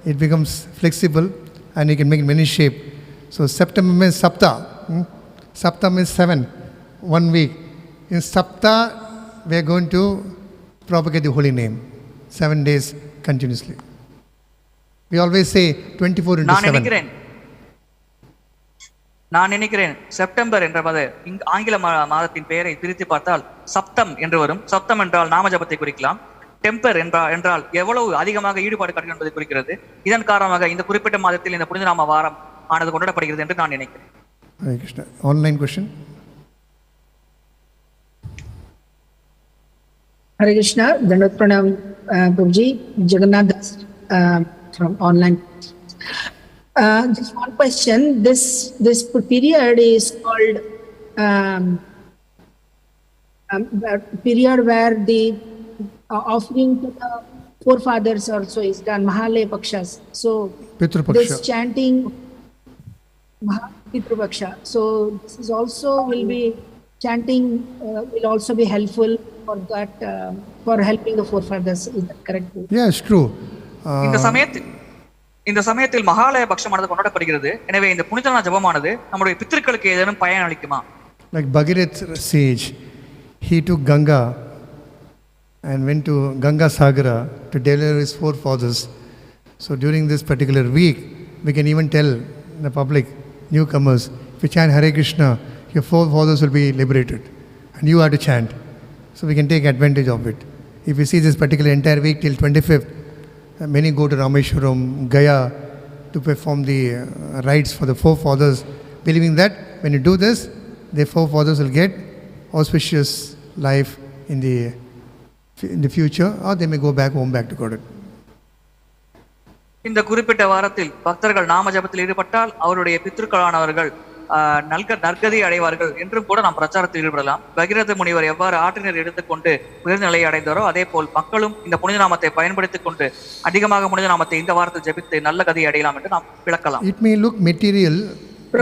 it becomes flexible and you can make many shape. So September means Sapta. Sapta means 7, 1 week. In Sapta, we are going to propagate the holy name, 7 days continuously. We always say 24 into 7. நான் நினைக்கிறேன் September என்ற ஆங்கில மாதத்தின் பெயரை பிரித்து பார்த்தால் சப்தம் என்று வரும். சப்தம் என்றால் நாம ஜபத்தை குறிக்கலாம். டெம்பர் என்றால் எவ்வளவு அதிகமாக ஈடுபாடு காட்டுகிறது என்பதை குறிக்கிறது. இதன் காரணமாக இந்த குறிப்பிட்ட மாதத்தில் இந்த புனித நாம வாரம் ஆனது கொண்டாடப்படுகிறது என்று நான் நினைக்கிறேன். Hare Krishna. Online question. Hare Krishna. Dandavat pranam Prabhuji. Jagannath from online. Just one question. This period is called period where the offering to the forefathers also is done, Mahalaya Pakshas. So this chanting Pitru-paksha. So this is also will be chanting will also be helpful for that for helping the forefathers. Is that correct? Yeah, it's true. இந்த சமயத்தில் மகாலய பட்சமானது கொண்டாடப்படுகிறது. எனவே இந்த புனிதமான ஜபமானது நம்முடைய பித்ருக்களுக்கு ஏதேனும் பயன் அளிக்குமா? Like Bhagirath sage, he took Ganga and went to Ganga Sagara to deliver his forefathers. So during this particular week, we can even tell the public, newcomers, if you chant Hare Krishna, your forefathers will be liberated and you have to chant. So we can take advantage of it. If you see this particular entire week till 25th, many go to Rameshwaram, Gaya to perform the rites for the forefathers, believing that when you do this, their forefathers will get auspicious life in the future, or they may go home back to Godhead. இந்த குறிப்பிட்ட வாரத்தில் பக்தர்கள் நாம ஜபத்தில் ஈடுபட்டால் அவருடைய பித்ருக்களானவர்கள் நற்கதி அடைவார்கள் என்றும் கூட நாம் பிரச்சாரத்தில் ஈடுபடலாம். பகிரத முனிவர் எவ்வாறு ஆற்றினர் எடுத்துக்கொண்டு உயர்ந்த நிலையை அடைந்தாரோ அதே போல் மக்களும் இந்த புனித நாமத்தை பயன்படுத்திக் கொண்டு அதிகமாக புனித நாமத்தை இந்த வாரத்தில் ஜபித்து நல்ல கதியை அடையலாம் என்று நாம் விளக்கலாம். It may look material,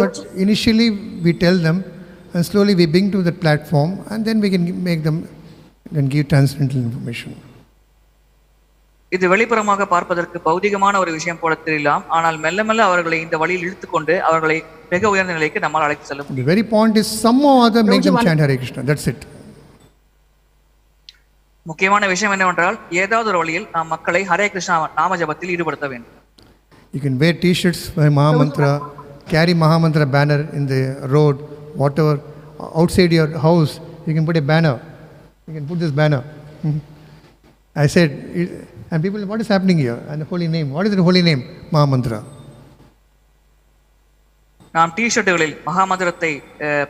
but initially we tell them and slowly we bring to the platform and then we can make them and give transcendental information. இது வெளிப்புறமாக பார்ப்பதற்கு பௌதிகமான ஒரு விஷயம் போல தெரியலாம். ஆனால் மெல்ல மெல்ல அவர்களை இந்த வழியில் இழுத்துக்கொண்டு அவர்களை மிக உயர்ந்த நிலைக்கு நம்மால் அழைத்து செல்ல முடியும். The very point is somehow or other make them chant Hare Krishna. That's it. முக்கியமான விஷயம் என்னவென்றால் ஏதாவது ஒரு வழியில் நாம் மக்களை ஹரே கிருஷ்ணா நாம ஜபத்தில் ஈடுபடுத்த வேண்டும். You can wear t-shirts by Mahamantra, carry Mahamantra banner in the road, whatever. Outside your house, you can put a banner. You can put this banner. I said, and people, what is happening here? And the holy name. What is the holy name? Mahamantra. நாம் டி-ஷர்ட்டுகளில் மகாமந்திரத்தை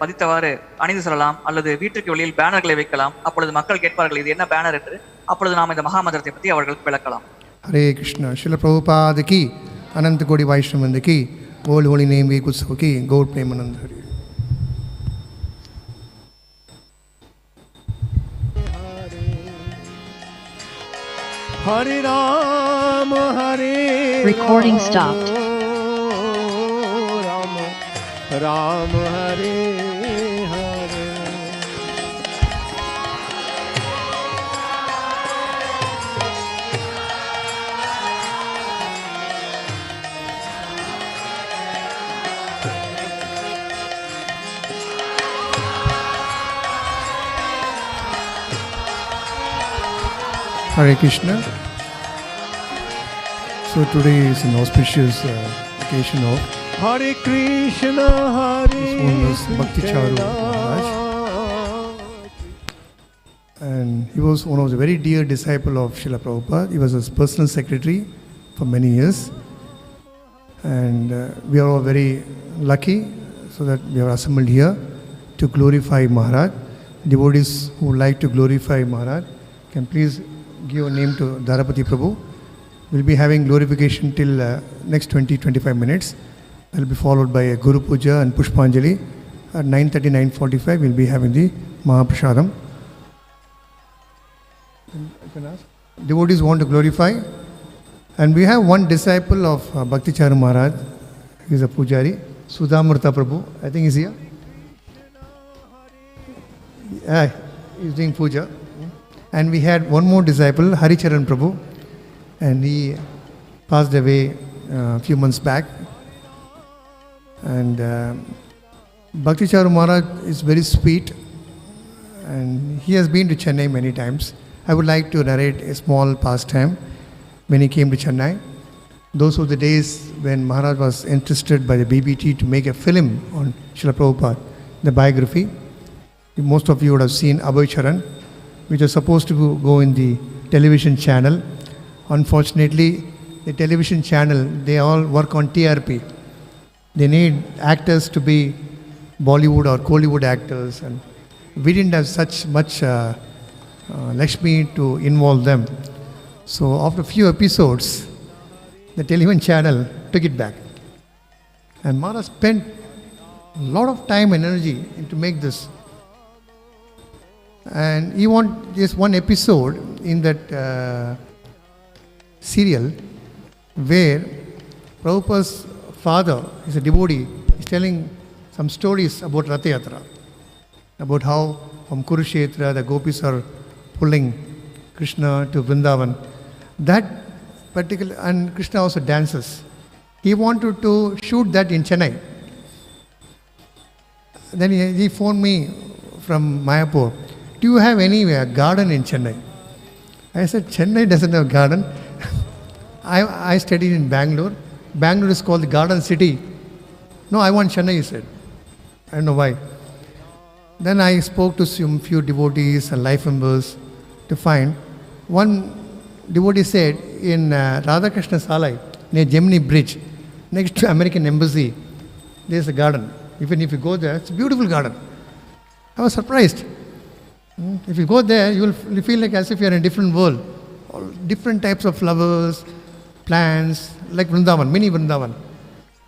பதித்தவாறு அணிந்து செல்லலாம் அல்லது வீட்டுக்கு வெளியில் பேனர்களை வைக்கலாம். அப்பொழுது மக்கள் கேட்பார்கள் இது என்ன பேனர் என்று. அப்பொழுது நாம் இந்த மகாமந்திரத்தை பற்றி அவர்களுக்கு விளக்கலாம். Hare Krishna. Srila Prabhupada ki, Ananta Kodi Vaishnavanda ki, World Holy Name Week Utsav ki, Gaur Premanand Hari. Hare Rama, Hare Recording Rama, stopped. Rama Rama, Hare Hare. Hare Krishna. So today is an auspicious occasion of Hare Krishna, Hare known as Bhakti-yoga Maharaj. And he was one of the very dear disciple of Srila Prabhupada. He was his personal secretary for many years. And we are all very lucky so that we are assembled here to glorify Maharaj. Devotees who would like to glorify Maharaj can please give a name to Dharapati Prabhu. We'll be having glorification till next 20-25 minutes. That will be followed by a Guru Puja and Pushpanjali. At 9:30, 9:45 we'll be having the Mahaprasadam. You can ask. Devotees want to glorify. And we have one disciple of Bhakti-yoga Maharaj. He is a Pujari, Sudhamurtha Prabhu. I think he's here. He's doing puja. And we had one more disciple, Haricharan Prabhu. And he passed away a few months back. And Bhakti-yoga Maharaj is very sweet. And he has been to Chennai many times. I would like to narrate a small pastime when he came to Chennai. Those were the days when Maharaj was interested by the BBT to make a film on Srila Prabhupada, the biography. Most of you would have seen Abhay Charan, which was supposed to go in the television channel. Unfortunately, the television channel, they all work on TRP. They need actors to be Bollywood or Kollywood actors, and we didn't have such much Lakshmi to involve them. So after a few episodes, the television channel took it back. And Maharaj spent a lot of time and energy to make this. And he wanted just one episode in that serial where Prabhupada's father is a devotee, is telling some stories about Rath Yatra, about how from Kurukshetra the gopis are pulling Krishna to Vrindavan. That particular, and Krishna also dances. He wanted to shoot that in Chennai. Then he phoned me from Mayapur. Do you have any garden in Chennai? I said, Chennai doesn't have garden. I studied in Bangalore. Bangalore is called the garden city. No, I want Chennai, he said. I don't know why. Then I spoke to some few devotees and life members to find. One devotee said in Radhakrishna Salai, near Gemini Bridge, next to American Embassy, there's a garden. Even if you go there, it's a beautiful garden. I was surprised. If you go there, you will feel like as if you're in a different world. All different types of flowers, plants, like Vrindavan, mini Vrindavan.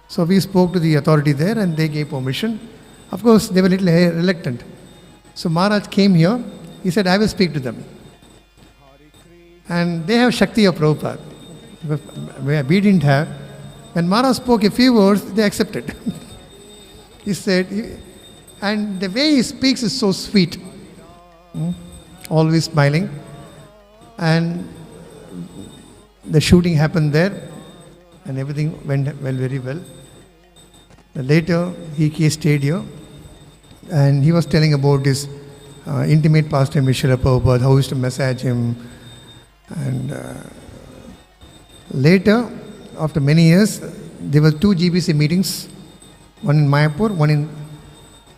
So we spoke to the authority there and they gave permission. Of course, they were a little reluctant. So Maharaj came here. He said, I will speak to them. And they have Shakti of Prabhupada. We didn't have. When Maharaj spoke a few words, they accepted. He said, and the way he speaks is so sweet. Always smiling. And the shooting happened there and everything went well, very well. Later, he stayed here and he was telling about his intimate pastime with Srila Prabhupada, how he used to massage him. And later, after many years, there were 2 GBC meetings, one in Mayapur, one in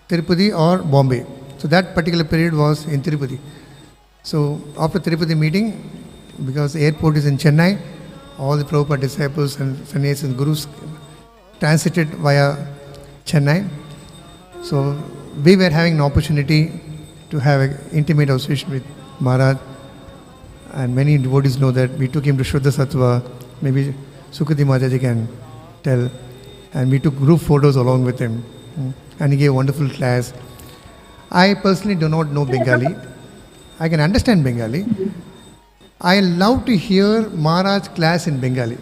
Tirupati or Bombay. So that particular period was in Tirupati. So after Tirupati meeting, because the airport is in Chennai, all the Prabhupada disciples and sannyasis and gurus transited via Chennai. So we were having an opportunity to have an intimate association with Maharaj. And many devotees know that we took him to Shuddha Sattva. Maybe Sukati Mataji can tell. And we took group photos along with him. And he gave a wonderful class. I personally do not know Bengali. I can understand Bengali. I love to hear Maharaj class in Bengali.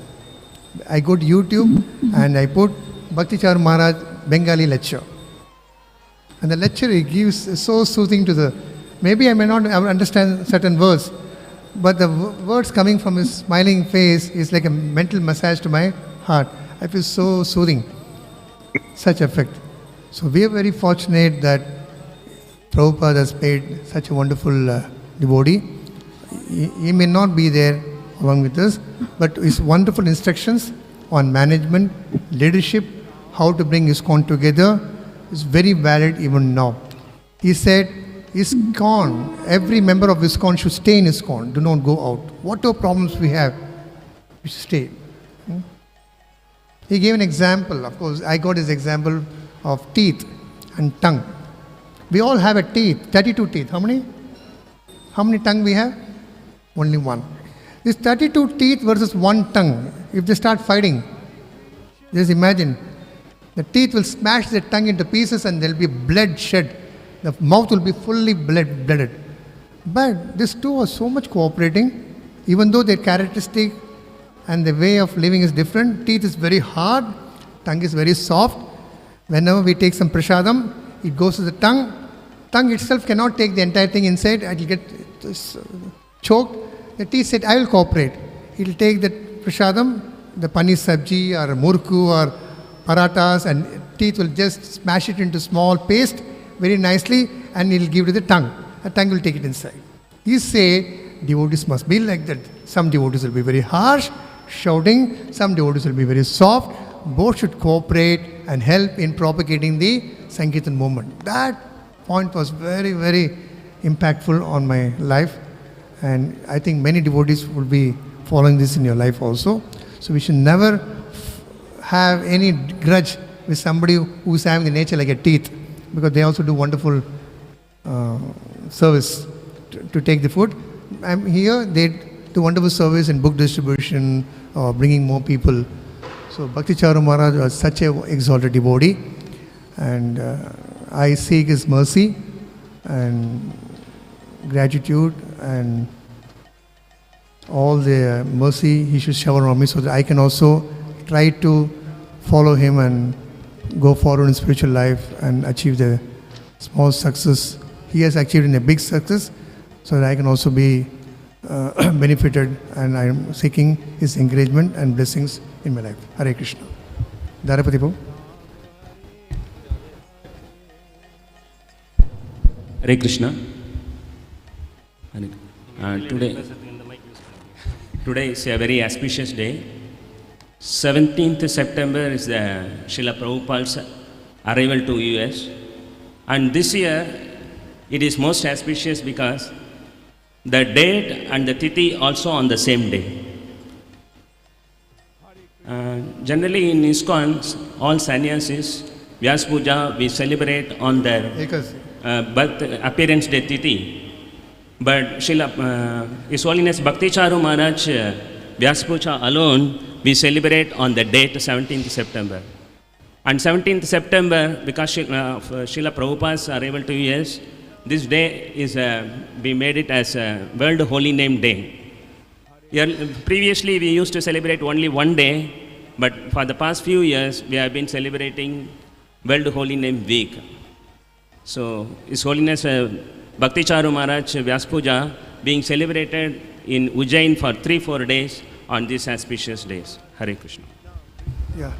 I go to YouTube and I put Bhakti-yoga Maharaj Bengali lecture. And the lecture he gives is so soothing to the... Maybe I may not understand certain words, but the words coming from his smiling face is like a mental massage to my heart. I feel so soothing. Such effect. So we are very fortunate that Prabhupada has made such a wonderful devotee. He may not be there along with us, but his wonderful instructions on management, leadership, how to bring ISKCON together is very valid even now. He said, ISKCON, every member of ISKCON should stay in ISKCON, do not go out. Whatever problems we have, we should stay. He gave an example, of course, I got his example of teeth and tongue. We all have a teeth, 32 teeth. How many? How many tongue we have? Only one. This 32 teeth versus one tongue, if they start fighting, just imagine, the teeth will smash the tongue into pieces and there will be blood shed. The mouth will be fully blooded. But these two are so much cooperating, even though their characteristic and the way of living is different. Teeth is very hard, tongue is very soft. Whenever we take some prasadam, it goes to the tongue. Tongue itself cannot take the entire thing inside, it will get choked. The teeth said, I will cooperate. It will take the prasadam, the paneer sabji or murku or paratas, and teeth will just smash it into small paste very nicely and it will give to the tongue. The tongue will take it inside. He say, devotees must be like that. Some devotees will be very harsh, shouting. Some devotees will be very soft. Both should cooperate and help in propagating the Sankirtan movement. That point was very, very impactful on my life. And I think many devotees will be following this in your life also. So we should never have any grudge with somebody who is having the nature like a teeth, because they also do wonderful service to take the food. I'm here, they do wonderful service in book distribution or bringing more people. So Bhakti-yoga Maharaj was such an exalted devotee, and I seek his mercy and gratitude and all the mercy he should shower on me, so that I can also try to follow him and go forward in spiritual life and achieve the small success he has achieved in a big success, so that I can also be benefited, and I am seeking his encouragement and blessings in my life. Hare Krishna. Dharapati Prabhu. Hare Krishna. Today is a very auspicious day. 17th September is the Srila Prabhupada's arrival to US. And this year, it is most auspicious because the date and the tithi also on the same day. Generally in ISKCON, all sannyasis, Vyas Puja, we celebrate on their birth appearance day tithi. But His Holiness Bhakti-yoga Maharaj Vyas Puja alone, we celebrate on the date 17th September. And 17th September, because Srila Prabhupada's arrival to US, this day is, we made it as a World Holy Name Day. Previously, we used to celebrate only one day, but for the past few years, we have been celebrating World Holy Name Week. So, His Holiness Bhakti-yoga Maharaj Vyas Puja being celebrated in Ujjain for 3-4 days on these auspicious days. Hare Krishna. Yeah.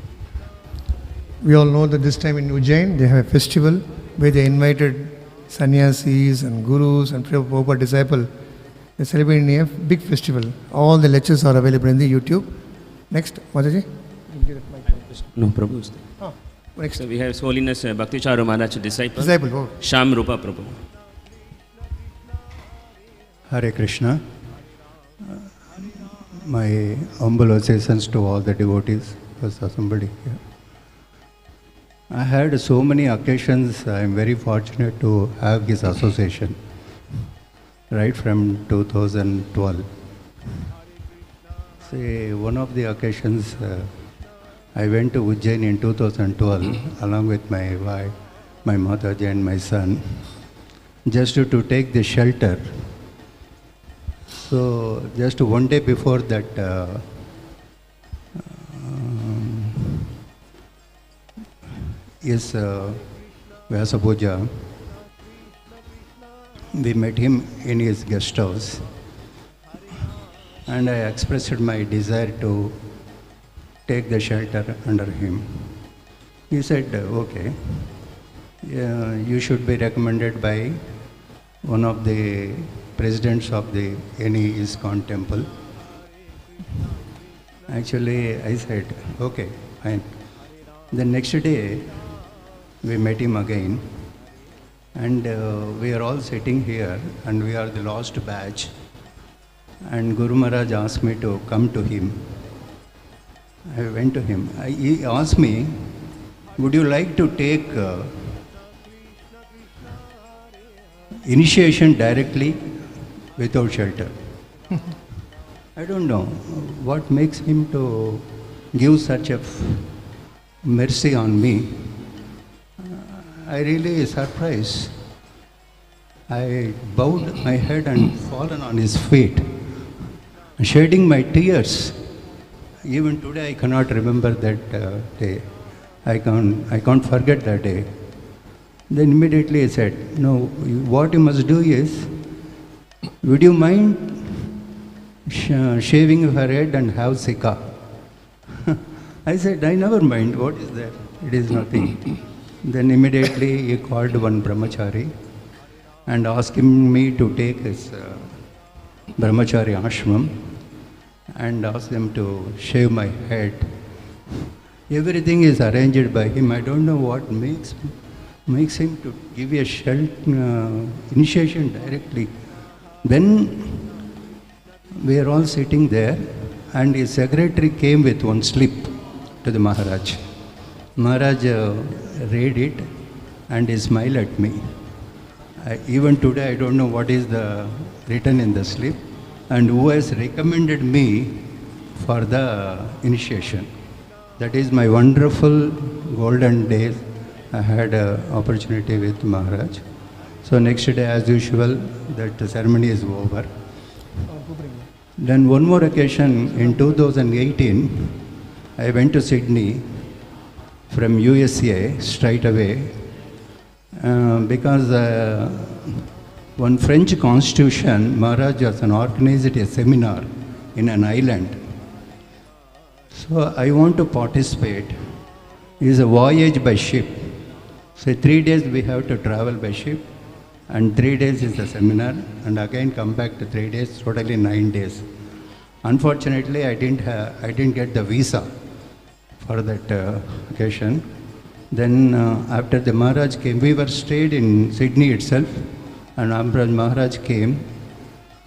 We all know that this time in Ujjain, they have a festival where they invited sannyasis and gurus and Prabhupada disciples. They celebrate in a big festival. All the lectures are available in the YouTube. Next, Mataji. No, Prabhu is there. Oh, next. So we have His Holiness Bhakti-yoga Maharaj disciple, oh. Sham Rupa Prabhu. Hare Krishna. My humble obeisances to all the devotees who are assembled here. I had so many occasions. I am very fortunate to have this association right from 2012. See, one of the occasions, I went to Ujjain in 2012 along with my wife, my mother and my son, just to take the shelter So just one day before that Vyasa Puja, we met him in his guest house, and I expressed my desire to take the shelter under him. He said, okay, you should be recommended by one of the presidents of any ISKCON temple. Actually, I said, okay, fine. The next day, we met him again, and we are all sitting here, and we are the last batch. And Guru Maharaj asked me to come to him. I went to him. He asked me, would you like to take initiation directly without shelter? I don't know what makes him to give such a mercy on me. I really surprised. I bowed my head and fallen on his feet, shedding my tears. Even today I cannot remember that day. I can't forget that day. Then immediately I said, no, what you must do is, would you mind shaving your head and have sikha? I said, I never mind, what is that? It is nothing. Then immediately he called one brahmachari and asking me to take his brahmachari ashram and ask them to shave my head. Everything is arranged by him. I don't know what makes him to give a initiation directly. Then we are all sitting there, and his secretary came with one slip to the Maharaj. Maharaj read it and he smiled at me. Even today I don't know what is written in the slip and who has recommended me for the initiation. That is my wonderful golden days. I had an opportunity with Maharaj. So next day, as usual, that ceremony is over. Then one more occasion, in 2018, I went to Sydney from USA straight away because one French constitution, Maharaj has organized a seminar in an island. So I want to participate. It is a voyage by ship. So 3 days we have to travel by ship, and 3 days is the seminar, and again come back to 3 days, totally 9 days. Unfortunately, I didn't get the visa for that occasion. Then after the Maharaj came, we were stayed in Sydney itself, and Maharaj came.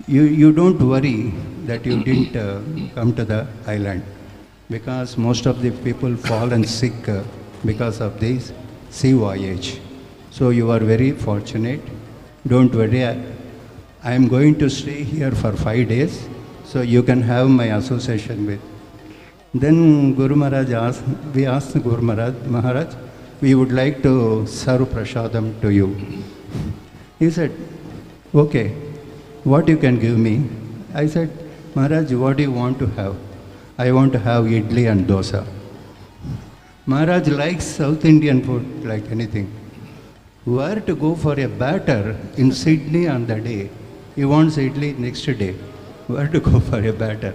You don't worry that you didn't come to the island, because most of the people fallen sick because of this sea voyage. So you are very fortunate. Don't worry. I am going to stay here for 5 days, so you can have my association with. Then Guru Maharaj we asked Guru Maharaj, we would like to serve prasadam to you. He said, okay, what you can give me? I said, Maharaj, what do you want to have? I want to have idli and dosa. Maharaj likes South Indian food like anything. Where to go for a batter in Sydney on the day? He wants idli next day. Where to go for a batter?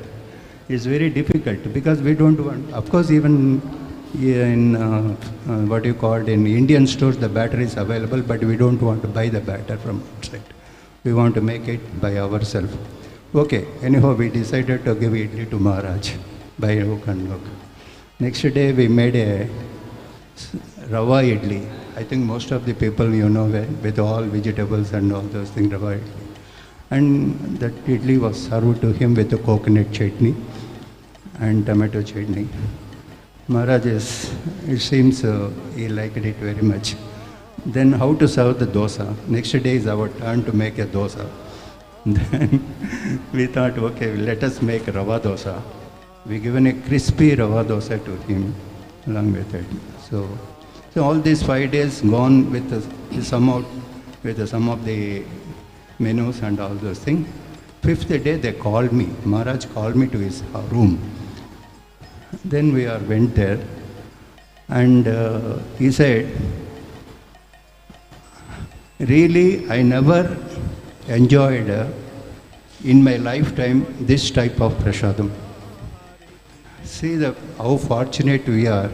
It's very difficult because we don't want, of course, even in in Indian stores the batter is available, but we don't want to buy the batter from outside. We want to make it by ourselves. Okay, anyhow, we decided to give idli to Maharaj by hook and hook. Next day we made a rava idli. I think most of the people with all vegetables and all those things, rava idli. And that idli was served to him with a coconut chutney and tomato chutney. Maharaj it seems he liked it very much. Then how to serve the dosa? Next day is our turn to make a dosa. Then we thought, okay, let us make rava dosa. We given a crispy rava dosa to him along with it. So all these 5 days gone with some of the menus and all those things. fifth day they called me. Maharaj called me to his room. Then we went there, and he said, really, I never enjoyed in my lifetime this type of prasadam. See how fortunate we are.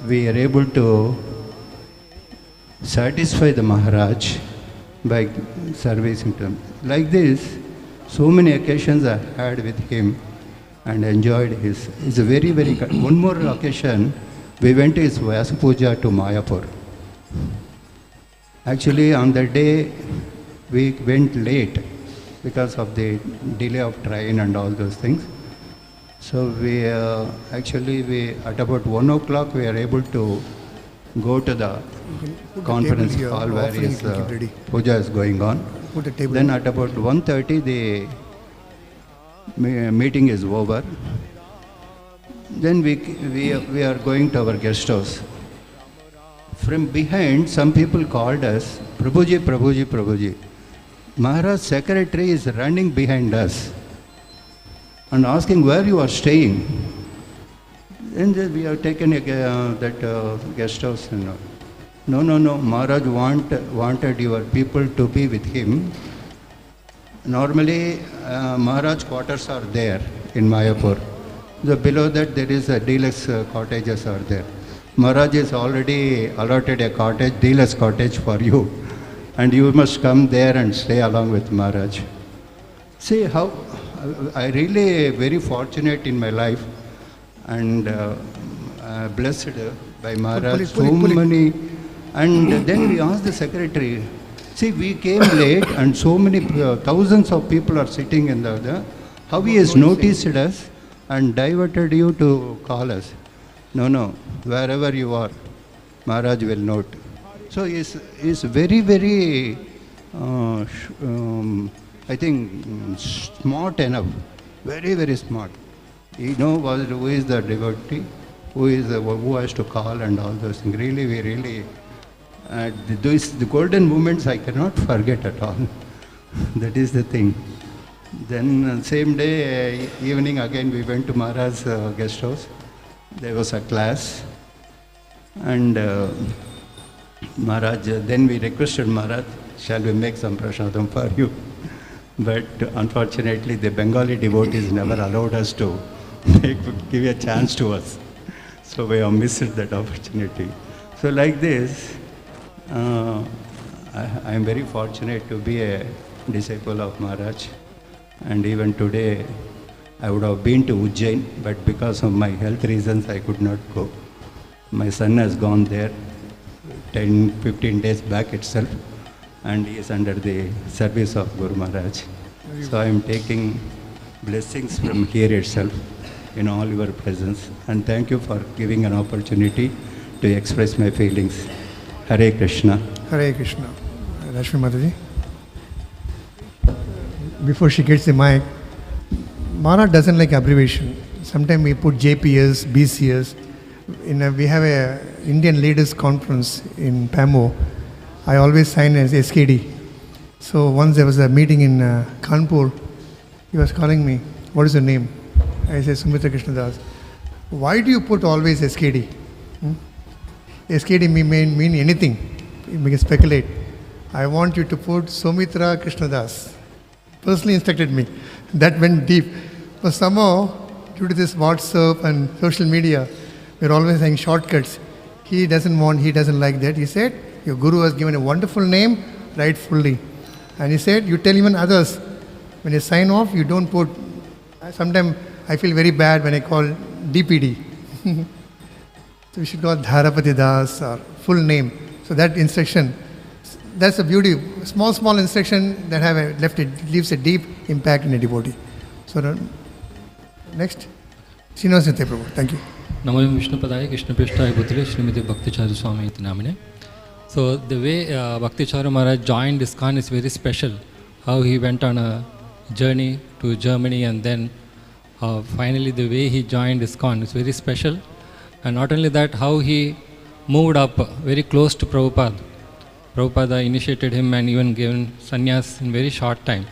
We are able to satisfy the Maharaj by servicing to him. Like this, so many occasions I had with him and enjoyed his. It's a very, very. One more occasion, we went to his Vyasa Puja to Mayapur. Actually, on that day, we went late because of the delay of train and all those things. So we at about 1 o'clock we are able to go to the conference hall where his puja is going on. Then at about 1:30 the meeting is over. Then we are going to our guest house. From behind, some people called us, Prabhuji, Prabhuji, Prabhuji. Maharaj's secretary is running behind us and asking where you are staying. Then we have taken that guest house. No, Maharaj wanted your people to be with him. Normally, Maharaj quarters are there in Mayapur. So below that there is a deluxe cottages are there. Maharaj is already allotted a cottage, deluxe cottage for you. And you must come there and stay along with Maharaj. See how I really very fortunate in my life and blessed by Maharaj. So many. And then we asked the secretary, see, we came late and so many thousands of people are sitting in how he has noticed us and diverted you to call us. No, wherever you are, Maharaj will note. So he's very, very, I think, smart enough, very, very smart. He knows who is the devotee, who has to call and all those things. Really, we really, the golden moments I cannot forget at all. That is the thing. Then same day, evening again, we went to Maharaj's guest house. There was a class. And Maharaj, then we requested Maharaj, shall we make some prasadam for you? But unfortunately, the Bengali devotees never allowed us to give a chance to us. So we have missed that opportunity. So like this, I am very fortunate to be a disciple of Maharaj. And even today, I would have been to Ujjain, but because of my health reasons, I could not go. My son has gone there 10-15 days back itself, and he is under the service of Guru Maharaj. So I am taking blessings from here itself in all your presence. And thank you for giving an opportunity to express my feelings. Hare Krishna. Hare Krishna. Rashmi Mataji. Before she gets the mic, Maharaj doesn't like abbreviation. Sometimes we put JPS, BCS. We have a Indian Leaders Conference in Pamo. I always sign as SKD. So once there was a meeting in Kanpur, he was calling me, what is your name? I said, Sumithra Krishnadas. Why do you put always SKD? SKD may mean anything. You can speculate. I want you to put Sumithra Krishnadas. Personally instructed me. That went deep. But somehow, due to this WhatsApp and social media, we're always saying shortcuts. He doesn't like that. He said, your Guru has given a wonderful name, write fully. And he said, you tell even others, when you sign off, you don't put, sometimes I feel very bad when I call DPD. So we should call Dharapati Das or full name. So that instruction, that's the beauty. Small instruction that leaves a deep impact in a devotee. So next, Synonyms. Thank you. Namo Vishnu Padaya Krishna Prishthaya Bhutale Srimati Bhakti-yoga Swami Namine. So the way Bhakti-yoga Maharaj joined ISKCON is very special. How he went on a journey to Germany and then finally the way he joined ISKCON is very special. And not only that, how he moved up very close to Prabhupada. Prabhupada initiated him and even given sannyas in very short time.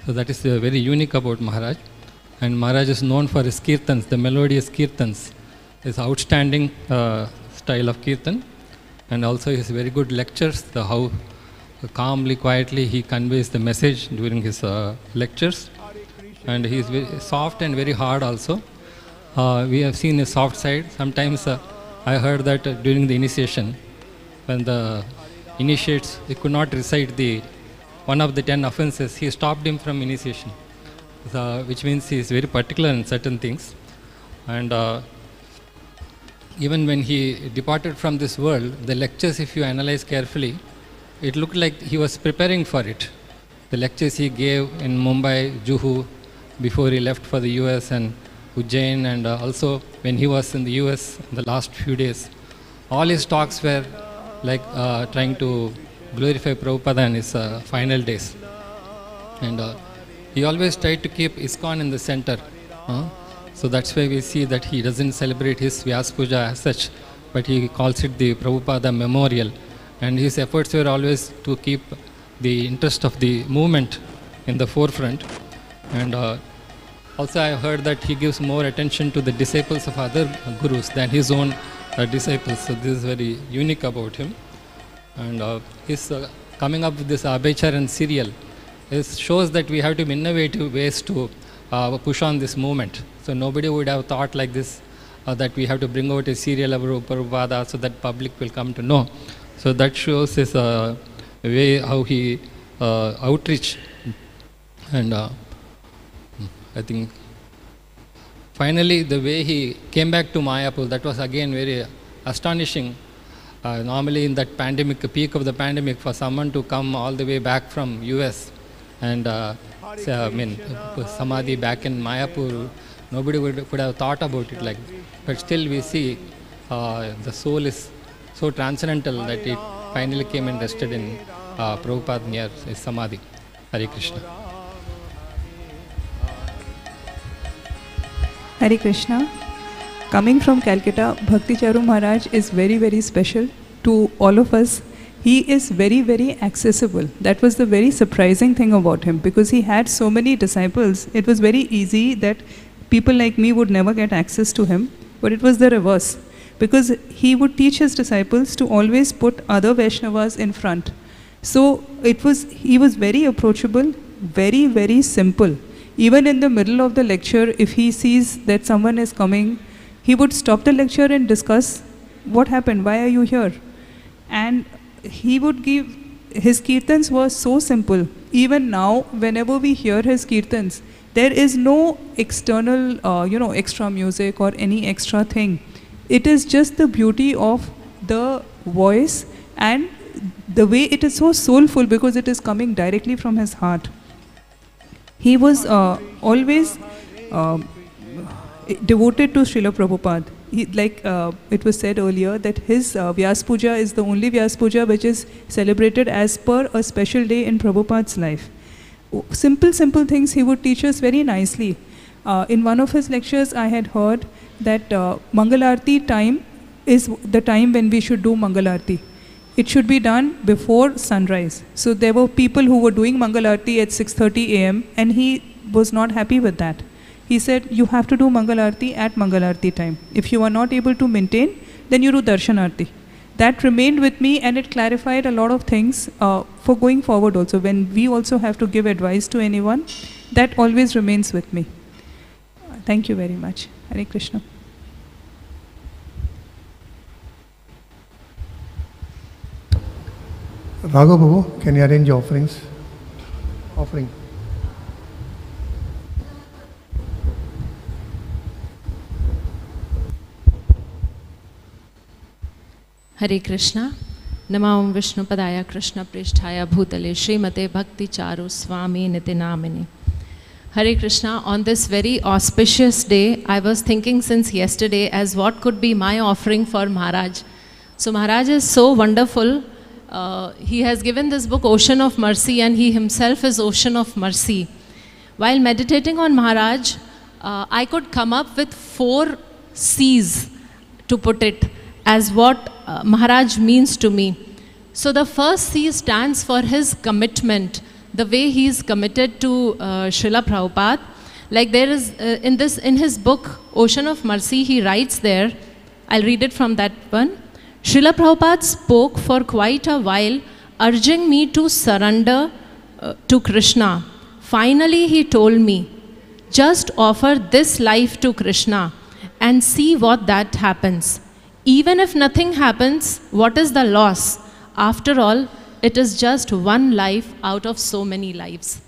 So that is very unique about Maharaj. And Maharaj is known for his kirtans, the melodious kirtans, his outstanding style of kirtan, and also his very good lectures, how calmly, quietly he conveys the message during his lectures. And he is very soft and very hard also. We have seen his soft side. Sometimes I heard that during the initiation, when the initiates, he could not recite one of the 10 offenses, he stopped him from initiation. Which means he is very particular in certain things. And even when he departed from this world, the lectures, if you analyze carefully, it looked like he was preparing for it. The lectures he gave in Mumbai, Juhu, before he left for the US, and Ujjain, and also when he was in the US in the last few days, all his talks were like trying to glorify Prabhupada in his final days. And he always tried to keep ISKCON in the center. So that's why we see that he doesn't celebrate his Vyas Puja as such, but he calls it the Prabhupada Memorial. And his efforts were always to keep the interest of the movement in the forefront. And also I heard that he gives more attention to the disciples of other gurus than his own disciples. So this is very unique about him. And his coming up with this Abhaycharan serial shows that we have to be innovative ways to push on this movement. So nobody would have thought like this, that we have to bring out a serial about Prabhupada so that public will come to know. So that shows his way how he outreach. And I think finally the way he came back to Mayapur, that was again very astonishing. Normally in that pandemic, peak of the pandemic, for someone to come all the way back from US and Samadhi back in Mayapur, nobody could have thought about it like that. But still we see the soul is so transcendental that it finally came and rested in Prabhupada near his Samadhi. Hare Krishna. Hare Krishna. Coming from Calcutta, Bhakti-charu Maharaj is very, very special to all of us. He is very, very accessible. That was the very surprising thing about him, because he had so many disciples. It was very easy that people like me would never get access to him, but it was the reverse, because he would teach his disciples to always put other Vaishnavas in front. So he was very approachable, very, very simple. Even in the middle of the lecture, if he sees that someone is coming, he would stop the lecture and discuss, what happened, why are you here? And he would give, his kirtans were so simple. Even now, whenever we hear his kirtans, there is no external, extra music or any extra thing. It is just the beauty of the voice and the way it is so soulful, because it is coming directly from his heart. He was always devoted to Srila Prabhupada. It was said earlier that his Vyas Puja is the only Vyas Puja which is celebrated as per a special day in Prabhupada's life. Simple things he would teach us very nicely. In one of his lectures I had heard that Mangalarti time is the time when we should do Mangalarti. It should be done before sunrise. So there were people who were doing Mangalarti at 6:30 a.m. and he was not happy with that. He said, you have to do Mangalarti at Mangalarti time. If you are not able to maintain, then you do Darshanarti. That remained with me, and it clarified a lot of things for going forward also. When we also have to give advice to anyone, that always remains with me. Thank you very much. Hare Krishna. Raghav Babu, can you arrange offerings? Offering. Hare Krishna. Namam Vishnu Padaya Krishna Pristhaya Bhutale Srimate Bhakti Charu Swami Niti Namini. Hare Krishna. On this very auspicious day, I was thinking since yesterday as what could be my offering for Maharaj. So Maharaj is so wonderful. He has given this book Ocean of Mercy, and he himself is Ocean of Mercy. While meditating on Maharaj, I could come up with 4 C's to put it as what Maharaj means to me. So the first C stands for his commitment, the way he is committed to Srila Prabhupada. Like there is, in his book, Ocean of Mercy, he writes there, I'll read it from that one. Srila Prabhupada spoke for quite a while, urging me to surrender to Krishna. Finally, he told me, just offer this life to Krishna and see what that happens. Even if nothing happens, what is the loss? After all, it is just one life out of so many lives.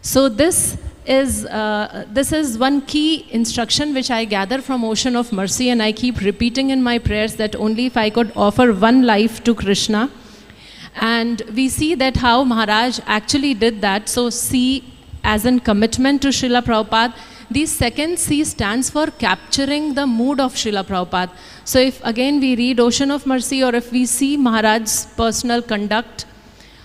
So this is one key instruction which I gather from Ocean of Mercy, and I keep repeating in my prayers that only if I could offer one life to Krishna. And we see that how Maharaj actually did that. So C as in commitment to Srila Prabhupada. The second C stands for capturing the mood of Srila Prabhupada. So if again we read Ocean of Mercy, or if we see Maharaj's personal conduct,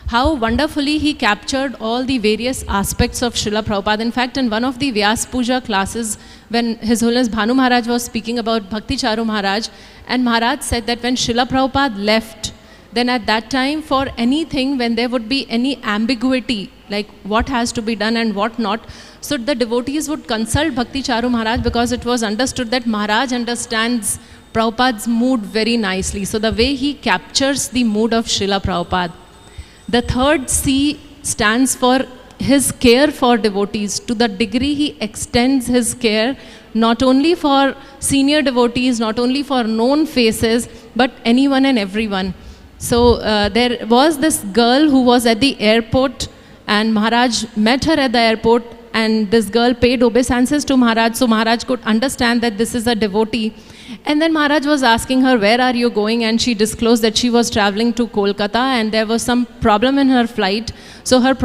how wonderfully he captured all the various aspects of Srila Prabhupada. In fact, in one of the Vyas Puja classes, when His Holiness Bhanu Maharaj was speaking about Bhakti-charu Maharaj, and Maharaj said that when Srila Prabhupada left, then at that time for anything, when there would be any ambiguity, like what has to be done and what not, so the devotees would consult Bhakti-charu Maharaj, because it was understood that Maharaj understands Prabhupada's mood very nicely. So the way he captures the mood of Srila Prabhupada. The third C stands for his care for devotees. To the degree he extends his care, not only for senior devotees, not only for known faces, but anyone and everyone. So there was this girl who was at the airport, and Maharaj met her at the airport, and this girl paid obeisances to Maharaj, so Maharaj could understand that this is a devotee. And then Maharaj was asking her, where are you going? And she disclosed that she was traveling to Kolkata, and there was some problem in her flight. So her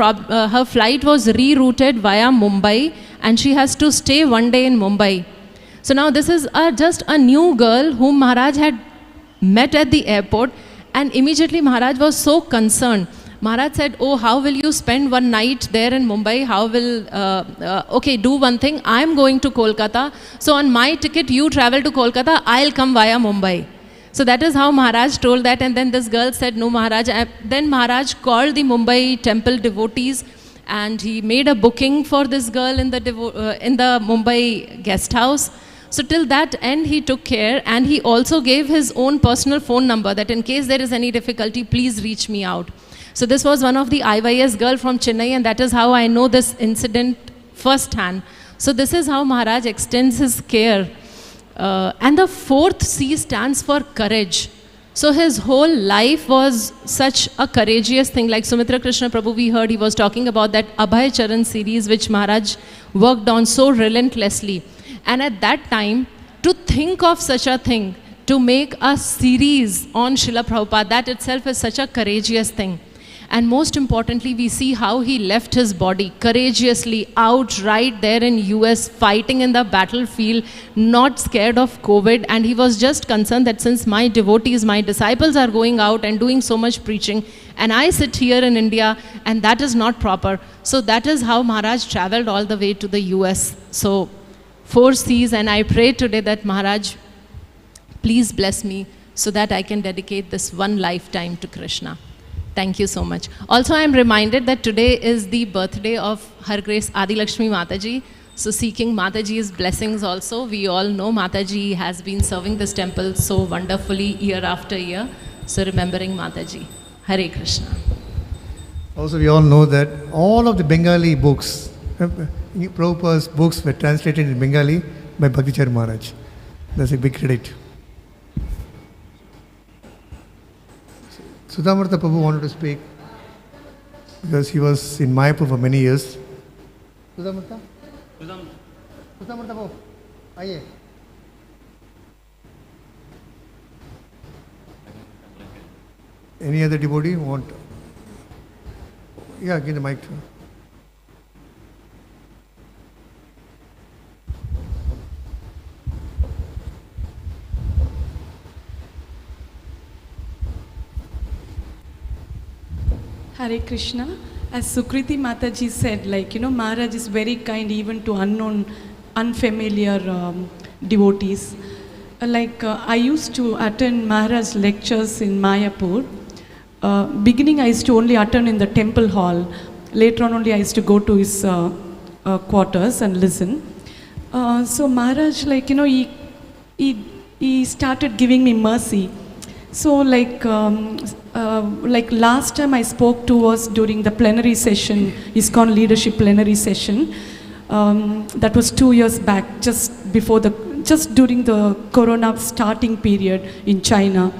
flight was rerouted via Mumbai, and she has to stay one day in Mumbai. So now this is just a new girl whom Maharaj had met at the airport, and immediately Maharaj was so concerned. Maharaj said, oh, how will you spend one night there in Mumbai? How will, okay, do one thing. I'm going to Kolkata. So on my ticket, you travel to Kolkata. I'll come via Mumbai. So that is how Maharaj told that. And then this girl said, no, Maharaj. Then Maharaj called the Mumbai temple devotees, and he made a booking for this girl in the Mumbai guest house. So till that end, he took care, and he also gave his own personal phone number, that in case there is any difficulty, please reach me out. So this was one of the IYS girl from Chennai, and that is how I know this incident firsthand. So this is how Maharaj extends his care. And the fourth C stands for courage. So his whole life was such a courageous thing. Like Sumithra Krishna Prabhu, we heard he was talking about that Abhay Charan series, which Maharaj worked on so relentlessly. And at that time, to think of such a thing, to make a series on Srila Prabhupada, that itself is such a courageous thing. And most importantly, we see how he left his body courageously out right there in US, fighting in the battlefield, not scared of COVID. And he was just concerned that since my devotees, my disciples are going out and doing so much preaching, and I sit here in India, and that is not proper. So that is how Maharaj traveled all the way to the US. So 4 C's, and I pray today that Maharaj, please bless me so that I can dedicate this one lifetime to Krishna. Thank you so much. Also, I am reminded that today is the birthday of Her Grace Adi Lakshmi Mataji. So seeking Mataji's blessings also. We all know Mataji has been serving this temple so wonderfully year after year. So remembering Mataji. Hare Krishna. Also, we all know that all of the Bengali books, Prabhupada's books were translated in Bengali by Bhakti-charu Maharaj. That's a big credit. Sudhamartha Prabhu wanted to speak because he was in Mayapur for many years. Sudhamartha? Sudhamartha Prabhu, aye. Any other devotee want? Yeah, give the mic to him. Hare Krishna. As Sukriti Mataji said, Maharaj is very kind even to unknown, unfamiliar devotees. I used to attend Maharaj's lectures in Mayapur. Beginning, I used to only attend in the temple hall. later on only I used to go to his quarters and listen. So Maharaj, like, you know, he started giving me mercy. So like last time I spoke to was during the plenary session, ISKCON leadership plenary session. That was 2 years back, just during the Corona starting period in China.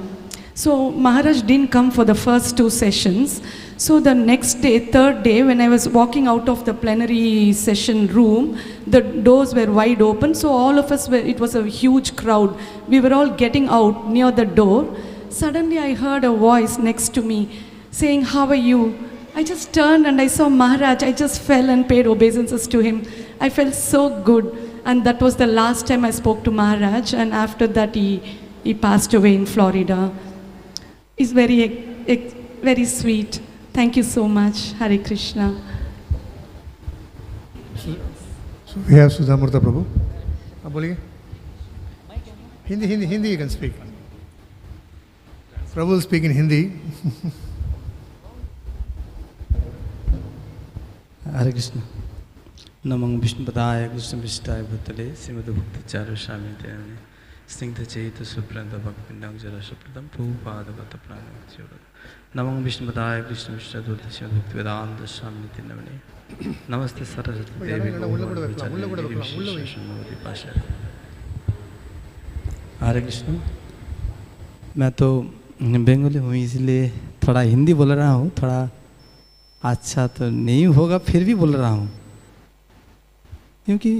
So Maharaj didn't come for the first 2 sessions. So the next day, third day, when I was walking out of the plenary session room, the doors were wide open. So all of us it was a huge crowd. We were all getting out near the door. Suddenly I heard a voice next to me saying, "How are you?" I just turned and I saw Maharaj. I just fell and paid obeisances to him. I felt so good. And that was the last time I spoke to Maharaj. And after that, he passed away in Florida. It's very sweet. Thank you so much. Hare Krishna. So we have Sudhamurtha Prabhu. Boliye. Hindi you can speak. Prabhu will speak in Hindi. Hare Krishna. Namang Vishnupadaya Krishna Vishtai Bhutale Srimad Bhakti-yoga Shamite Snigdha Chaita Supranta Bhakti-yoga Jara Shapradam Prabhupada Vata Prana. Namang Vishnupadaya Krishna Vishtai Bhutale Srimad Bhakti-yoga Shamite Namene. Namaste Saraswati Devi Gopal Vicharya Visheshanavati Pasha. Hare Krishna. मैं तो बंगाली हूँ इसलिए थोड़ा हिंदी बोल रहा हूँ, थोड़ा अच्छा तो नहीं होगा फिर भी बोल रहा हूँ, क्योंकि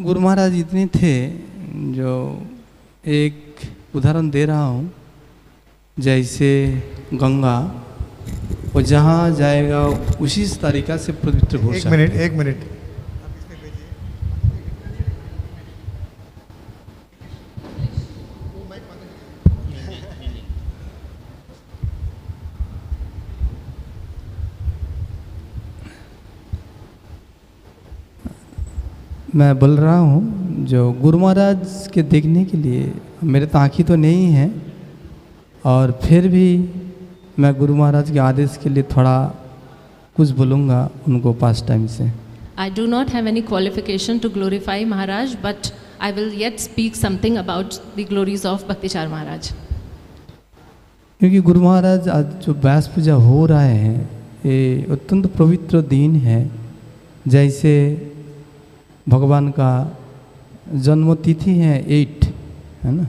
गुरु महाराज इतने थे जो एक उदाहरण दे रहा हूँ, जैसे गंगा वो जहाँ जाएगा उसी तरीक़ा से पवित्र हो सकता है। एक मिनट मैं बोल रहा हूँ जो गुरु महाराज के देखने के लिए मेरे तो आँखें तो नहीं हैं, और फिर भी मैं गुरु महाराज के आदेश के लिए थोड़ा कुछ बोलूँगा उनको पास टाइम से। I do not have any qualification to glorify Maharaj, but I will yet speak something about the glories of Bhakti-yoga Maharaj. क्योंकि गुरु महाराज आज जो व्यास पूजा हो रहे हैं ये अत्यंत पवित्र दिन है, जैसे भगवान का जन्म तिथि है 8 है ना,